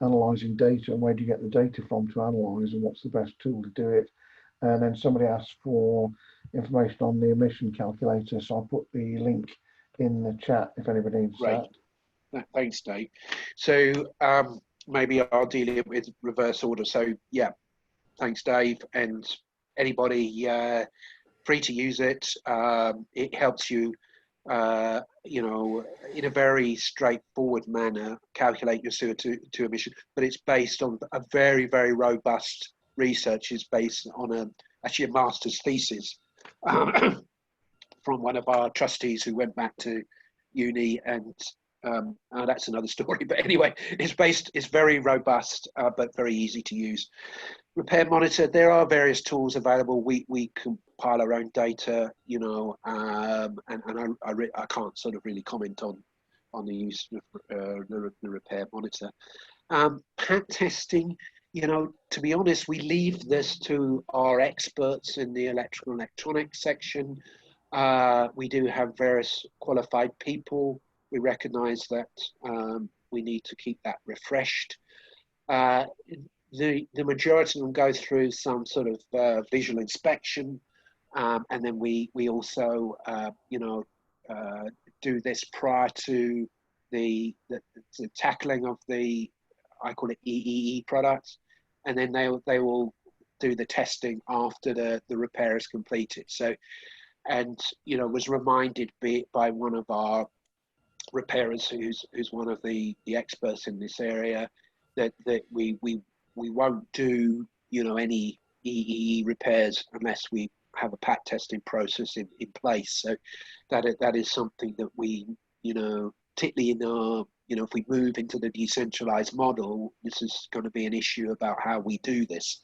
B: analysing data, and where do you get the data from to analyse, and what's the best tool to do it? And then somebody asked for information on the emission calculator, so I'll put the link in the chat if anybody needs that.
A: Thanks, Dave. So maybe I'll deal it with reverse order. So yeah, thanks, Dave. And anybody free to use it. It helps you, in a very straightforward manner, calculate your CO2 emission. But it's based on a very, very robust research. It's based on actually a master's thesis from one of our trustees who went back to uni, and that's another story. But anyway, it's very robust, but very easy to use. Repair Monitor, there are various tools available. We compile our own data, and I can't sort of really comment on the use of the Repair Monitor. Pat testing, to be honest, we leave this to our experts in the electrical and electronics section. We do have various qualified people. We recognise that we need to keep that refreshed. The majority of them go through some sort of visual inspection, and then we also do this prior to the tackling of the, I call it EEE products, and then they will do the testing after the repair is completed. So, and was reminded by one of our repairers who's one of the experts in this area that we won't do any EEE repairs unless we have a PAT testing process in place. So that is something that we particularly in our if we move into the decentralized model, this is going to be an issue about how we do this.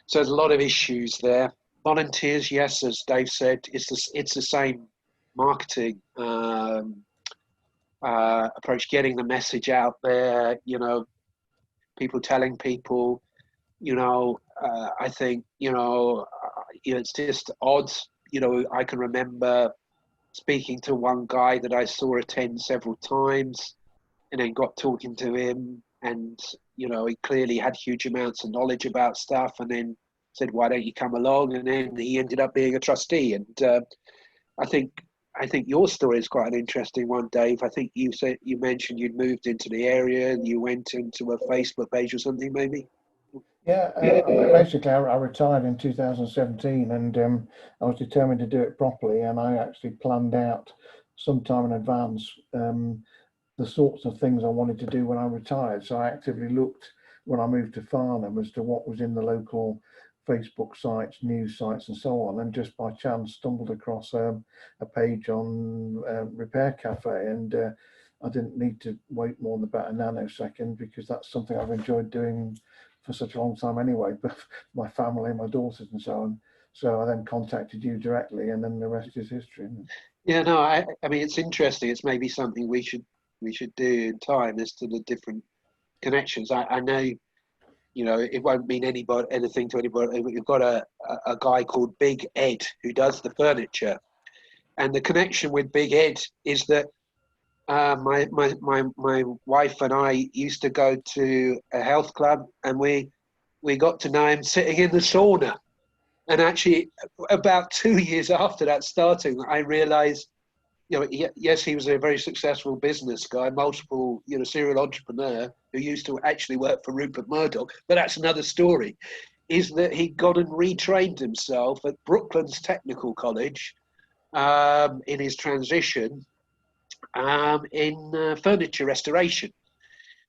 A: So there's a lot of issues there. Volunteers, yes, as Dave said, it's the same marketing approach, getting the message out there, people telling people, I think, it's just odd. I can remember speaking to one guy that I saw attend several times, and then got talking to him, and, he clearly had huge amounts of knowledge about stuff, and then said, why don't you come along? And then he ended up being a trustee. And I think your story is quite an interesting one, Dave. I think you mentioned you'd moved into the area and you went into a Facebook page or something, maybe.
B: Yeah, basically I retired in 2017, and I was determined to do it properly, and I actually planned out sometime in advance the sorts of things I wanted to do when I retired. So I actively looked when I moved to Farnham as to what was in the local Facebook sites, news sites, and so on, and just by chance stumbled across a page on Repair Cafe, and I didn't need to wait more than about a nanosecond, because that's something I've enjoyed doing for such a long time anyway, but my family, my daughters and so on. So I then contacted you directly, and then the rest is history.
A: Yeah, no, I mean, it's interesting. It's maybe something we should do in time, as to the different connections. I know, it won't mean anything to anybody. We've got a guy called Big Ed who does the furniture, and the connection with Big Ed is that my wife and I used to go to a health club, and we got to know him sitting in the sauna. And actually, about 2 years after that starting, I realised, yes, he was a very successful business guy, multiple, serial entrepreneur who used to actually work for Rupert Murdoch. But that's another story. Is that he'd gone and retrained himself at Brooklands Technical College, in his transition in furniture restoration.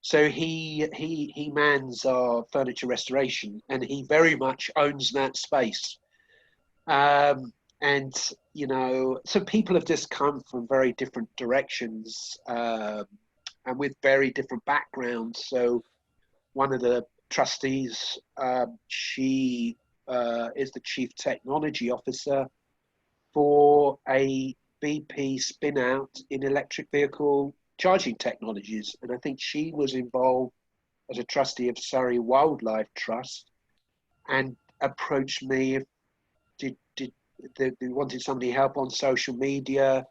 A: So he mans our furniture restoration, and he very much owns that space. And you know, so people have just come from very different directions and with very different backgrounds. So one of the trustees, she is the chief technology officer for a BP spin out in electric vehicle charging technologies. And I think she was involved as a trustee of Surrey Wildlife Trust and approached me if they wanted somebody help on social media,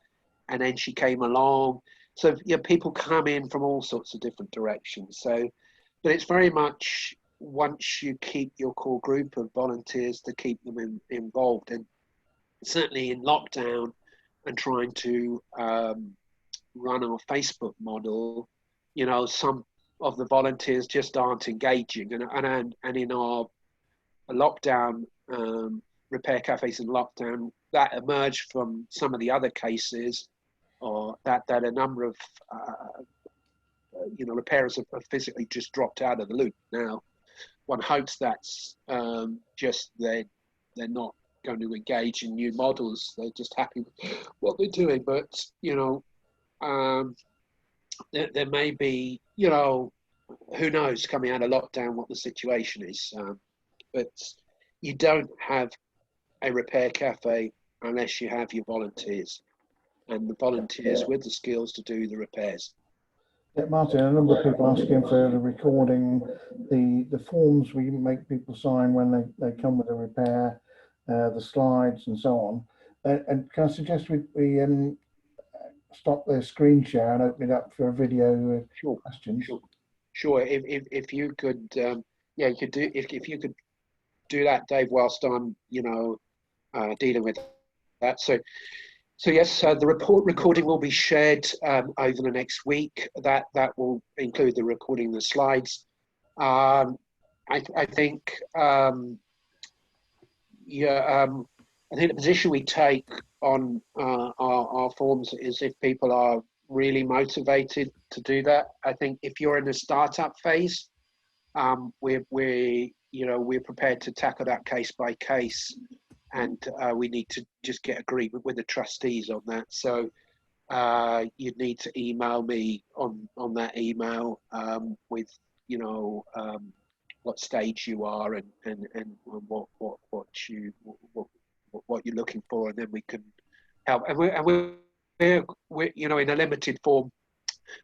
A: and then she came along. So yeah, people come in from all sorts of different directions. So, but it's very much once you keep your core group of volunteers to keep them involved, and certainly in lockdown and trying to run our Facebook model, you know, some of the volunteers just aren't engaging, and in our lockdown repair cafes in lockdown, that emerged from some of the other cases, or that a number of you know, repairers have physically just dropped out of the loop. Now, one hopes that's just they're not going to engage in new models. They're just happy with what they're doing. But you know, there may be, you know, who knows coming out of lockdown what the situation is. But you don't have a repair cafe unless you have your volunteers, and the volunteers with the skills to do the repairs.
B: Yeah, Martin, a number of people asking for the recording, the forms we make people sign when they come with a repair, the slides and so on. And can I suggest we stop the screen share and open it up for a video
A: Sure.
B: questions?
A: Sure. If you could, yeah, you could do if you could do that, Dave, whilst I'm, you know, dealing with that. So yes, the recording will be shared over the next week. That will include the recording, the slides. I think yeah, I think the position we take on our forms is if people are really motivated to do that. I think if you're in the startup phase, we're you know, we're prepared to tackle that case by case. And we need to just get agreement with the trustees on that. So you'd need to email me on that email with, you know, what stage you are and what you're looking for, and then we can help. And we're you know, in a limited form,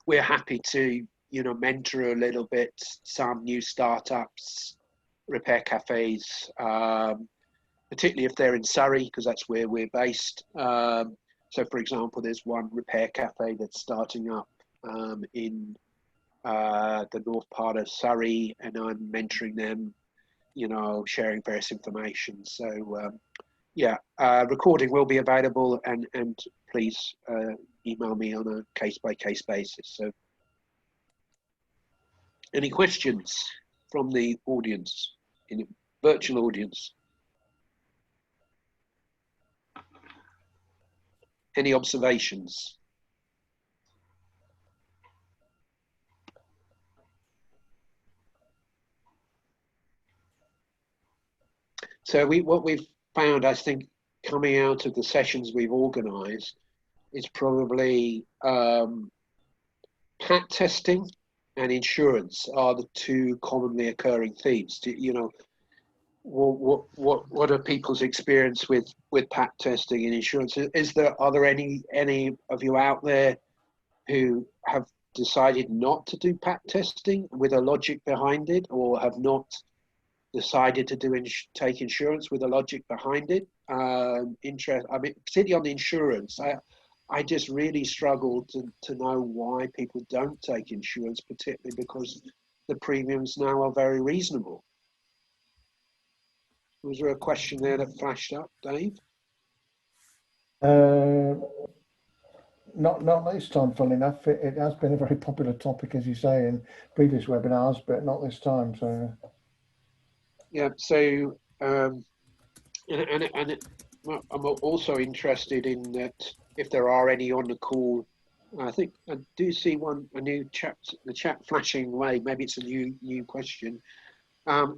A: we're happy to, you know, mentor a little bit some new startups, repair cafes. Particularly if they're in Surrey, because that's where we're based. So, for example, there's one repair cafe that's starting up in the north part of Surrey, and I'm mentoring them, you know, sharing various information. So, yeah, recording will be available, and please email me on a case-by-case basis. So, any questions from the audience, in the virtual audience? Any observations? So what we've found, I think, coming out of the sessions we've organised, is probably pat testing and insurance are the two commonly occurring themes. You know, what are people's experience with pat testing and insurance? Are there any of you out there who have decided not to do pat testing with a logic behind it, or have not decided to take insurance with a logic behind it? I mean, particularly on the insurance, I just really struggle to know why people don't take insurance, particularly because the premiums now are very reasonable. Was there a question there that flashed up, Dave?
B: Not this time, funnily enough. It has been a very popular topic, as you say, in previous webinars, but not this time. So
A: yeah. So and I'm also interested in that if there are any on the call. I think I do see a new chat, the chat flashing away. Maybe it's a new question.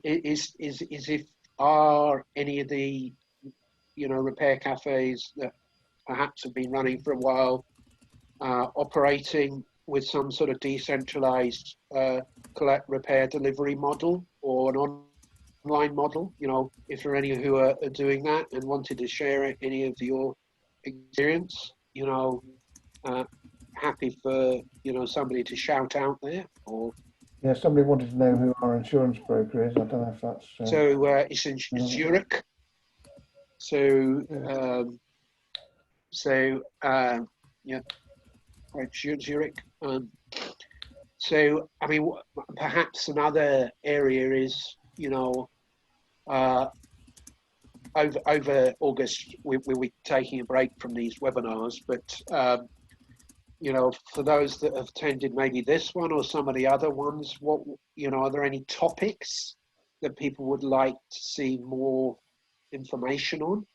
A: Is if are any of the repair cafes that perhaps have been running for a while operating with some sort of decentralized collect repair delivery model or an online model? If there are any who are doing that and wanted to share any of your experience, uh, happy for somebody to shout out there. Or
B: Yeah, somebody wanted to know who our insurance broker is. I don't know if that's
A: so it's in Zurich. So yeah, right, Zurich. So I mean, perhaps another area is over August we'll be taking a break from these webinars, but for those that have attended maybe this one or some of the other ones, what are there any topics that people would like to see more information on?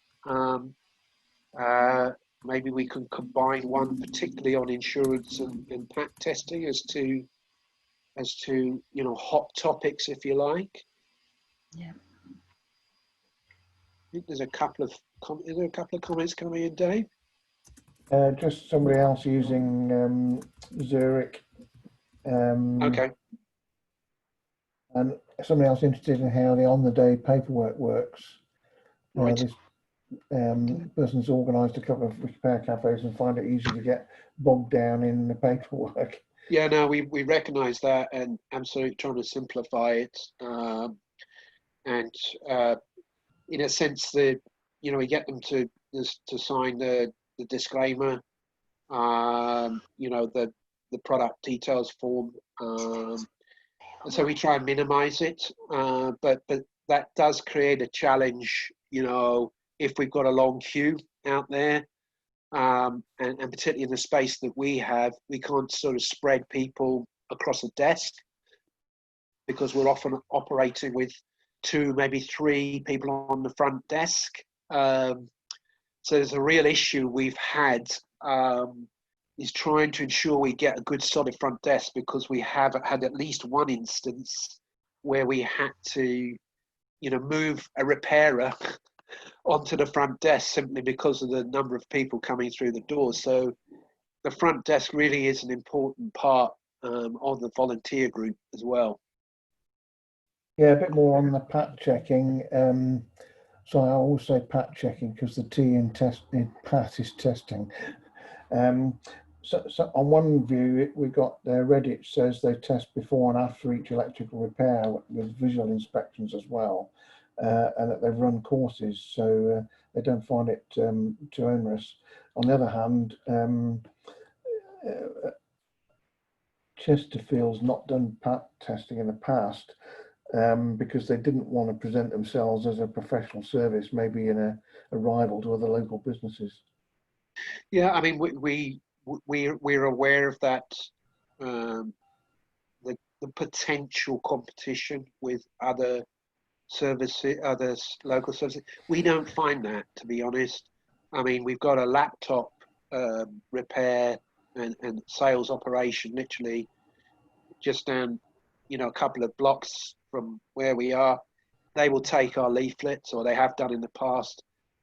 A: Maybe we can combine one particularly on insurance and pack testing as to hot topics, if you like.
C: Yeah.
A: I think there's a couple of comments coming in, Dave?
B: just somebody else using Zurich.
A: Okay.
B: And somebody else interested in how the on-the-day paperwork works.
A: Right.
B: This person's organised a couple of repair cafes and find it easy to get bogged down in the paperwork.
A: Yeah, no, we recognise that and absolutely trying to simplify it. And in a sense, we get them to sign the disclaimer, the product details form, and so we try and minimise it. But that does create a challenge, if we've got a long queue out there. And particularly in the space that we have, we can't sort of spread people across a desk because we're often operating with 2, maybe 3 people on the front desk. So there's a real issue we've had is trying to ensure we get a good solid front desk, because we have had at least one instance where we had to, move a repairer onto the front desk simply because of the number of people coming through the door. So the front desk really is an important part of the volunteer group as well.
B: Yeah, a bit more on the pat checking. So I always say pat checking because the T in pat is testing. So on one view, we got Reddit says they test before and after each electrical repair with visual inspections as well. And that they've run courses, so they don't find it too onerous. On the other hand, Chesterfield's not done pat testing in the past because they didn't want to present themselves as a professional service, maybe in a rival to other local businesses.
A: Yeah, I mean, we're aware of that, the potential competition with other services, other local services. We don't find that, to be honest. I mean, we've got a laptop repair and sales operation literally just down, a couple of blocks from where we are. They will take our leaflets, or they have done in the past.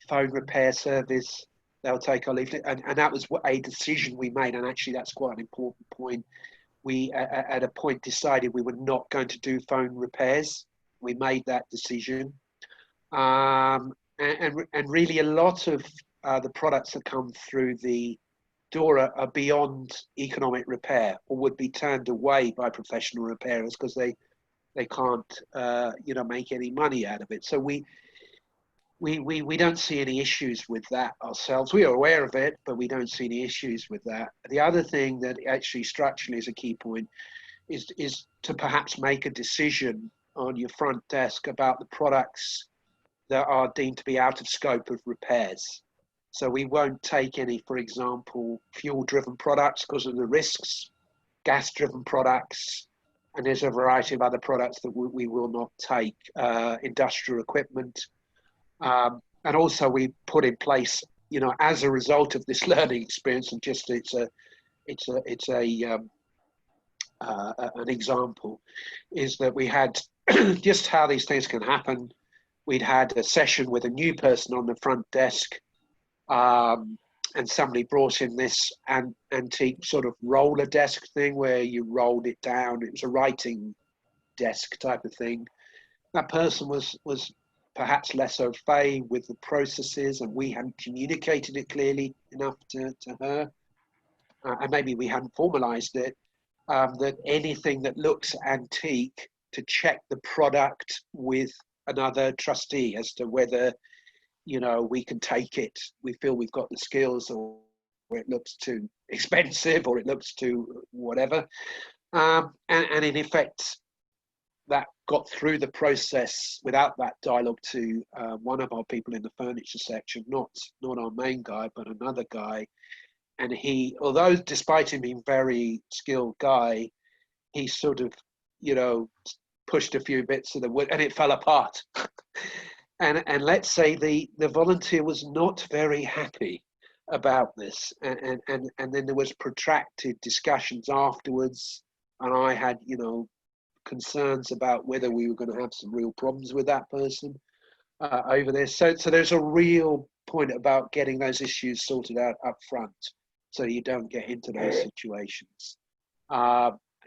A: Phone repair service, they'll take our leaflet. And that was a decision we made. And actually, that's quite an important point. We, at a point, decided we were not going to do phone repairs. We made that decision, and really a lot of the products that come through the door are beyond economic repair, or would be turned away by professional repairers because they can't make any money out of it. So we don't see any issues with that ourselves. We are aware of it, but we don't see any issues with that. The other thing that actually structurally is a key point is to perhaps make a decision on your front desk about the products that are deemed to be out of scope of repairs. So we won't take any, for example, fuel-driven products because of the risks, gas-driven products, and there's a variety of other products that we will not take, industrial equipment. and also we put in place, you know, as a result of this learning experience, and just an example, is that we had just how these things can happen. We'd had a session with a new person on the front desk, and somebody brought in this antique sort of roller desk thing where you rolled it down. It was a writing desk type of thing. That person was perhaps less au fait with the processes, and we hadn't communicated it clearly enough to her, and maybe we hadn't formalized it, that anything that looks antique, to check the product with another trustee as to whether, you know, we can take it, we feel we've got the skills, or it looks too expensive, or it looks too whatever. And in effect, that got through the process without that dialogue to one of our people in the furniture section, not our main guy, but another guy. And he, although despite him being very skilled guy, he sort of, you know, pushed a few bits of the wood and it fell apart. and let's say the volunteer was not very happy about this. And then there was protracted discussions afterwards. And I had, you know, concerns about whether we were going to have some real problems with that person over this. So there's a real point about getting those issues sorted out up front, so you don't get into those situations.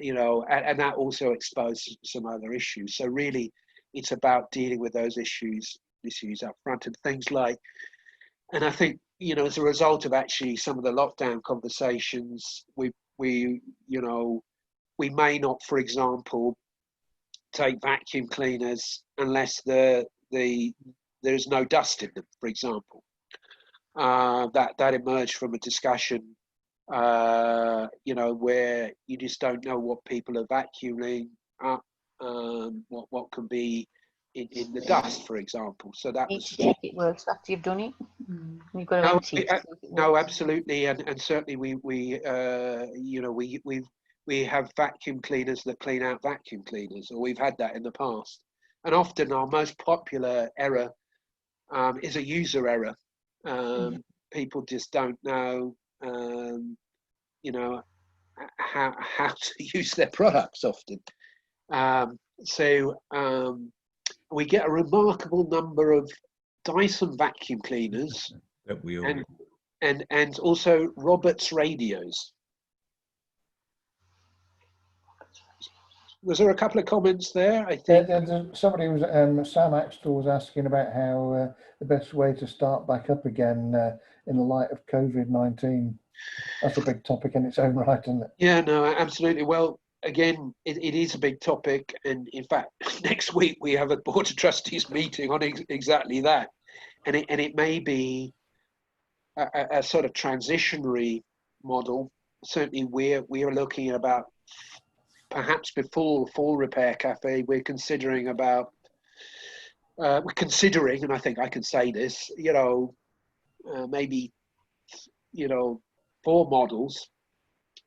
A: You know, and that also exposes some other issues. So really, it's about dealing with those issues up front, and things like, and I think, you know, as a result of actually some of the lockdown conversations, we you know, we may not, for example, take vacuum cleaners unless there's no dust in them, for example. That emerged from a discussion, you know, where you just don't know what people are vacuuming up, what can be in the dust, for example. So that was,
C: check it works after you've done it. You've got to empty it.
A: No, absolutely, and certainly we you know, we have vacuum cleaners that clean out vacuum cleaners, or we've had that in the past. And often our most popular error is a user error. People just don't know, you know, how to use their products often. We get a remarkable number of Dyson vacuum cleaners
D: that we
A: and also Roberts radios. Was there a couple of comments there? I think
B: somebody was Sam Axtell was asking about how the best way to start back up again in the light of COVID-19. That's a big topic in its own right, isn't it?
A: Yeah, no, absolutely. Well, again, it is a big topic, and in fact, next week we have a Board of Trustees meeting on exactly that, and it may be a sort of transitionary model. Certainly, we are looking at about, perhaps before Fall Repair Cafe, we're considering, and I think I can say this, you know, maybe, you know, 4 models.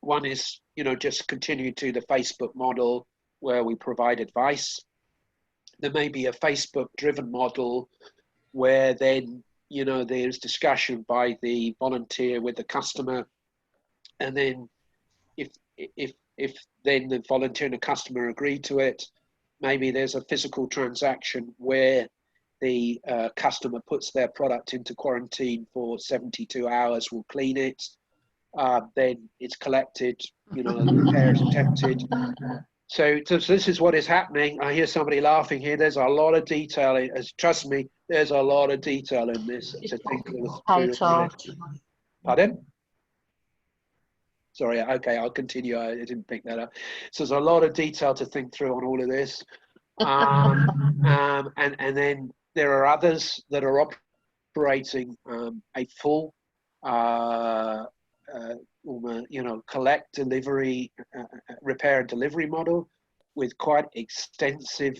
A: One is, you know, just continue to the Facebook model where we provide advice. There may be a Facebook driven model where then, you know, there's discussion by the volunteer with the customer. And then if then the volunteer and the customer agree to it, maybe there's a physical transaction where the customer puts their product into quarantine for 72 hours, we'll clean it, then it's collected, you know, the repair is attempted. So this is what is happening. I hear somebody laughing here. There's a lot of detail. Trust me, there's a lot of detail in this to think through. Pardon? Sorry, okay, I'll continue. I didn't pick that up. So there's a lot of detail to think through on all of this. And then there are others that are operating a full, you know, collect, delivery, repair and delivery model with quite extensive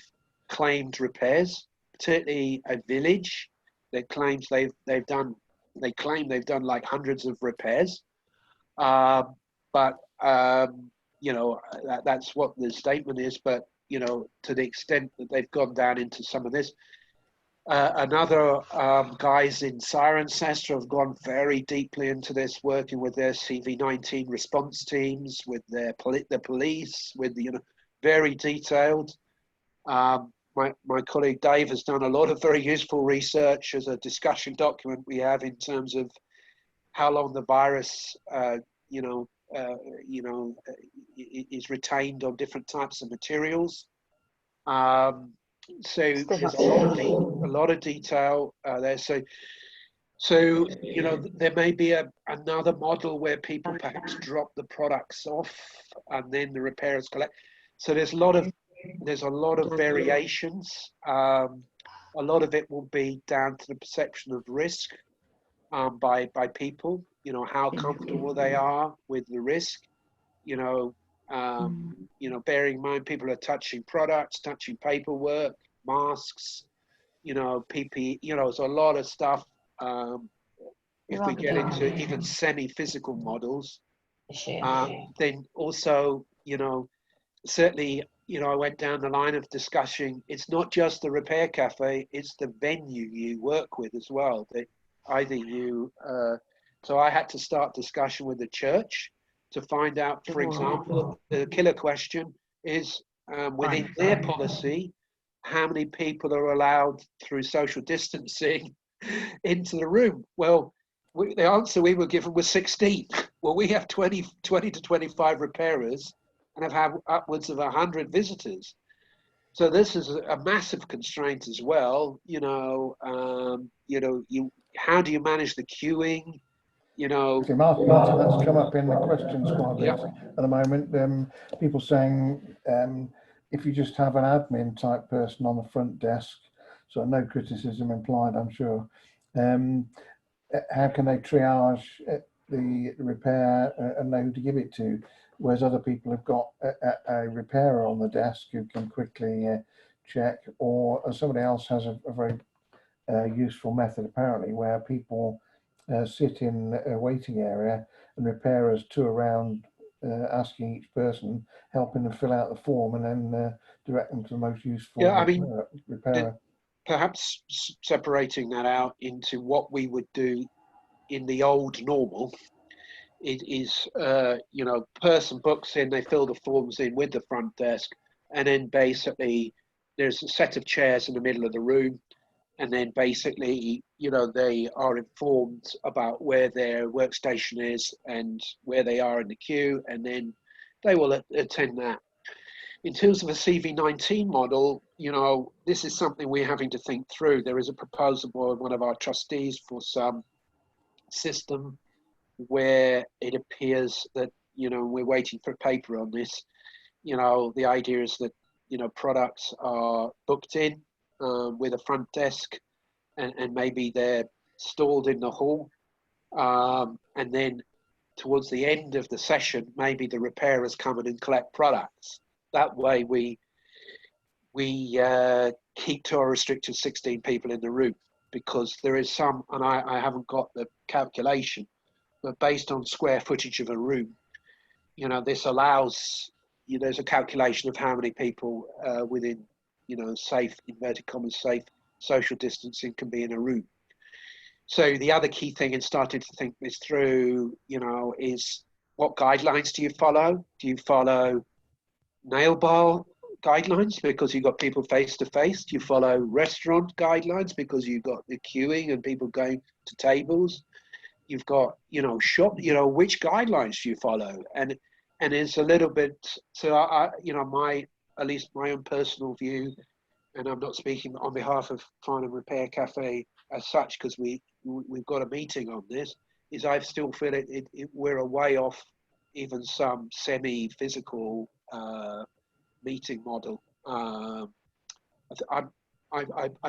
A: claimed repairs, particularly a village that claims they claim they've done like hundreds of repairs. But you know, that's what the statement is. But you know, to the extent that they've gone down into some of this, Another guys in Cirencester have gone very deeply into this, working with their CV19 response teams, with the police, with the, very detailed. My colleague Dave has done a lot of very useful research as a discussion document we have in terms of how long the virus, is retained on different types of materials. So there's a lot of detail there. So there may be another model where people perhaps drop the products off and then the repairers collect. So there's a lot of variations. A lot of it will be down to the perception of risk by people. How comfortable they are with the risk. Bearing in mind people are touching products, touching paperwork, masks, PPE. There's a lot of stuff. If we get into even semi-physical models, then also, certainly, I went down the line of discussing, it's not just the repair cafe, it's the venue you work with as well. That either so I had to start discussion with the church to find out, for example, the killer question is within their policy, how many people are allowed through social distancing into the room? Well, the answer we were given was 16. Well, we have 20 to 25 repairers and have had upwards of 100 visitors. So this is a massive constraint as well. How do you manage the queuing?
B: Okay, Martin, that's come up in the questions quite a bit at the moment. People saying if you just have an admin type person on the front desk, so no criticism implied, I'm sure. How can they triage the repair and know who to give it to? Whereas other people have got a repairer on the desk who can quickly check, or somebody else has a very useful method apparently where people sit in a waiting area and repairers tour around asking each person, helping them fill out the form and then direct them to the most useful repairer.
A: Perhaps separating that out into what we would do in the old normal. It is, person books in, they fill the forms in with the front desk, and then basically there's a set of chairs in the middle of the room, and then basically, they are informed about where their workstation is and where they are in the queue, and then they will attend that. In terms of a CV19 model, this is something we're having to think through. There is a proposal by one of our trustees for some system where it appears that, we're waiting for paper on this. The idea is that, products are booked in with a front desk and maybe they're stalled in the hall. And then towards the end of the session, maybe the repairers come in and collect products. That way we keep to our restricted 16 people in the room, because there is some, and I haven't got the calculation, but based on square footage of a room, this allows, there's a calculation of how many people within, safe, inverted commas, safe social distancing can be in a room. So the other key thing in starting to think this through, is what guidelines do you follow? Do you follow nail bar guidelines because you've got people face to face? Do you follow restaurant guidelines because you've got the queuing and people going to tables? You've got, shop, which guidelines do you follow? And it's a little bit, so at least my own personal view, and I'm not speaking on behalf of Farnham Repair Cafe as such, because we've got a meeting on this, is I still feel we're a way off even some semi-physical meeting model. I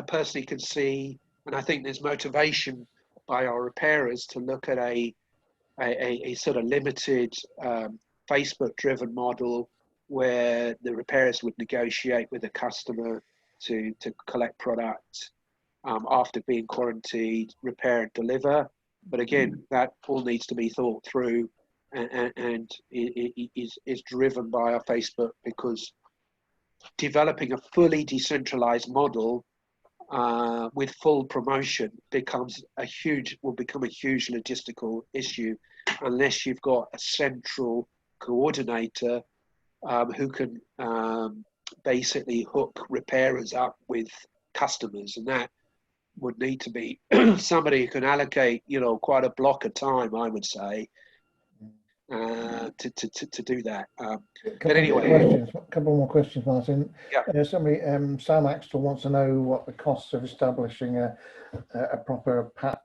A: personally can see, and I think there's motivation by our repairers to look at a sort of limited Facebook-driven model where the repairers would negotiate with the customer to collect product after being quarantined, repair and deliver. But again, that all needs to be thought through and is driven by our Facebook, because developing a fully decentralized model with full promotion will become a huge logistical issue unless you've got a central coordinator who can basically hook repairers up with customers, and that would need to be somebody who can allocate, quite a block of time, I would say, to do that. But anyway,
B: a couple more questions, Martin.
A: Yeah.
B: Somebody, Sam Axtell wants to know what the costs of establishing a proper PAT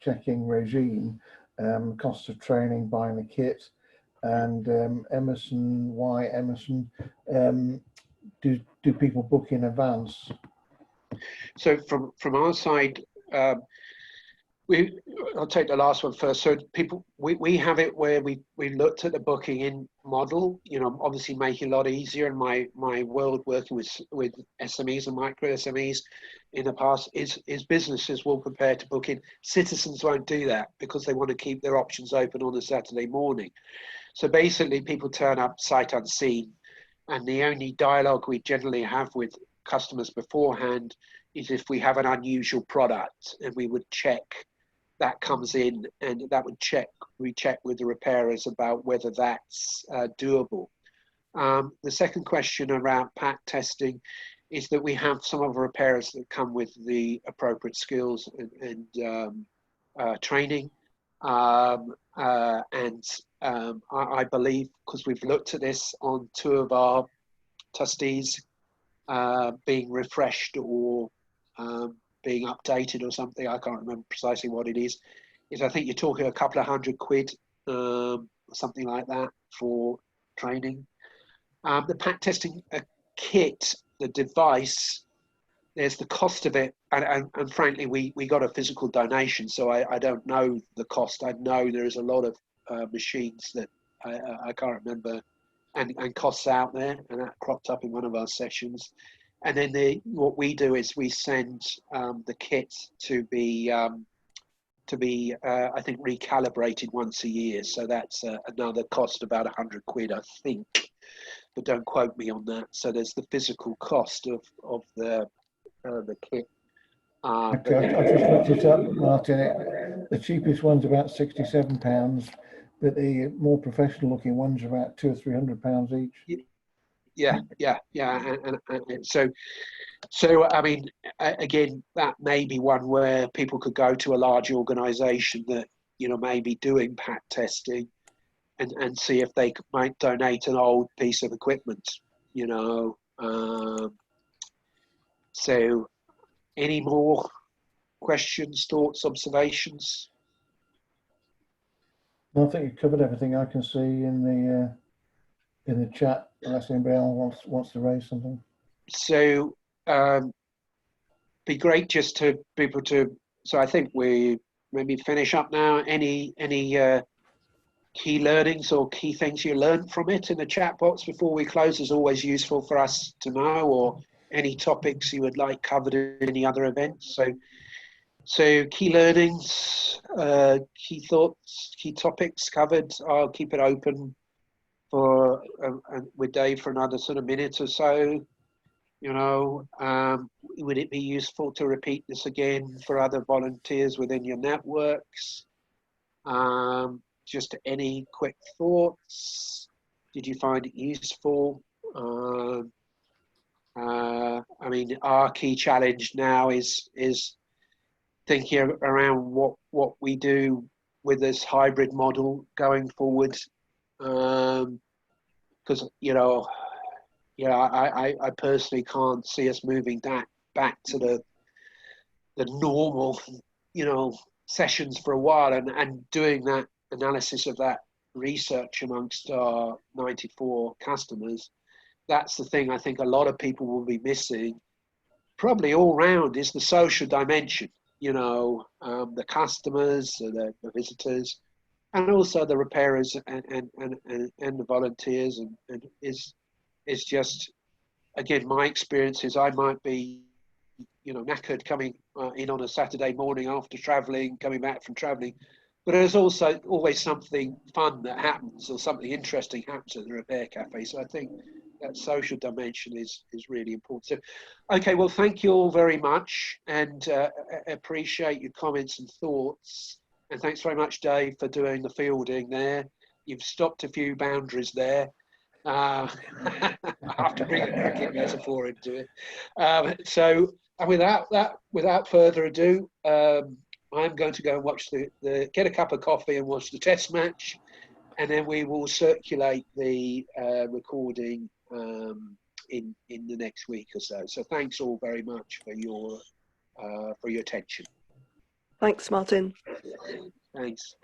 B: checking regime, costs of training, buying the kit, and Emerson, do people book in advance?
A: So from our side, I'll take the last one first. So we have it where we looked at the booking in model, obviously make it a lot easier. And my world working with SMEs and micro SMEs in the past is businesses will prepare to book in. Citizens won't do that because they want to keep their options open on a Saturday morning. So basically people turn up sight unseen, and the only dialogue we generally have with customers beforehand is if we have an unusual product, and we would check that comes in, and that we check with the repairers about whether that's doable. The second question around PAT testing is that we have some of the repairers that come with the appropriate skills and training. I believe, because we've looked at this on two of our trustees being refreshed or being updated or something, I can't remember precisely what it is I think you're talking a couple of £100, something like that, for training. The PAT testing kit, the device, there's the cost of it, and frankly we got a physical donation, so I don't know the cost. I know there's a lot of machines that I can't remember and costs out there, and that cropped up in one of our sessions. And then what we do is we send the kit to be I think recalibrated once a year. So that's another cost, about £100, I think, but don't quote me on that. So there's the physical cost of the kit.
B: Okay, I've just looked it up, Martin. The cheapest one's about £67, but the more professional looking ones are about £200 or £300 each.
A: Yeah. And so I mean, again, that may be one where people could go to a large organisation that may be doing PAT testing, and see if they might donate an old piece of equipment. So, any more questions, thoughts, observations?
B: I think you covered everything I can see in the chat, unless anybody else wants to raise something.
A: So, be great just to be able to. So I think we maybe finish up now. Any key learnings or key things you learned from it in the chat box before we close is always useful for us to know, or any topics you would like covered in any other events. So key learnings, key thoughts, key topics covered. I'll keep it open for with Dave for another sort of minute or so. Would it be useful to repeat this again for other volunteers within your networks? Just any quick thoughts? Did you find it useful? I mean, our key challenge now is thinking around what we do with this hybrid model going forward, because I personally can't see us moving back to the normal sessions for a while, and doing that analysis of that research amongst our 94 customers. That's the thing I think a lot of people will be missing, probably all round, is the social dimension. The customers, the visitors, and also the repairers and the volunteers, and is just, again, my experience is I might be knackered coming in on a Saturday morning after coming back from traveling, but there's also always something fun that happens, or something interesting happens at the Repair Cafe. So I think that social dimension is really important. So, okay, well, thank you all very much, and appreciate your comments and thoughts. And thanks very much, Dave, for doing the fielding there. You've stopped a few boundaries there. I have to bring a cricket metaphor into it. So, and without further ado, I'm going to go and watch get a cup of coffee and watch the Test match, and then we will circulate the recording in the next week or so. So, thanks all very much for your attention.
D: Thanks, Martin.
A: Thanks.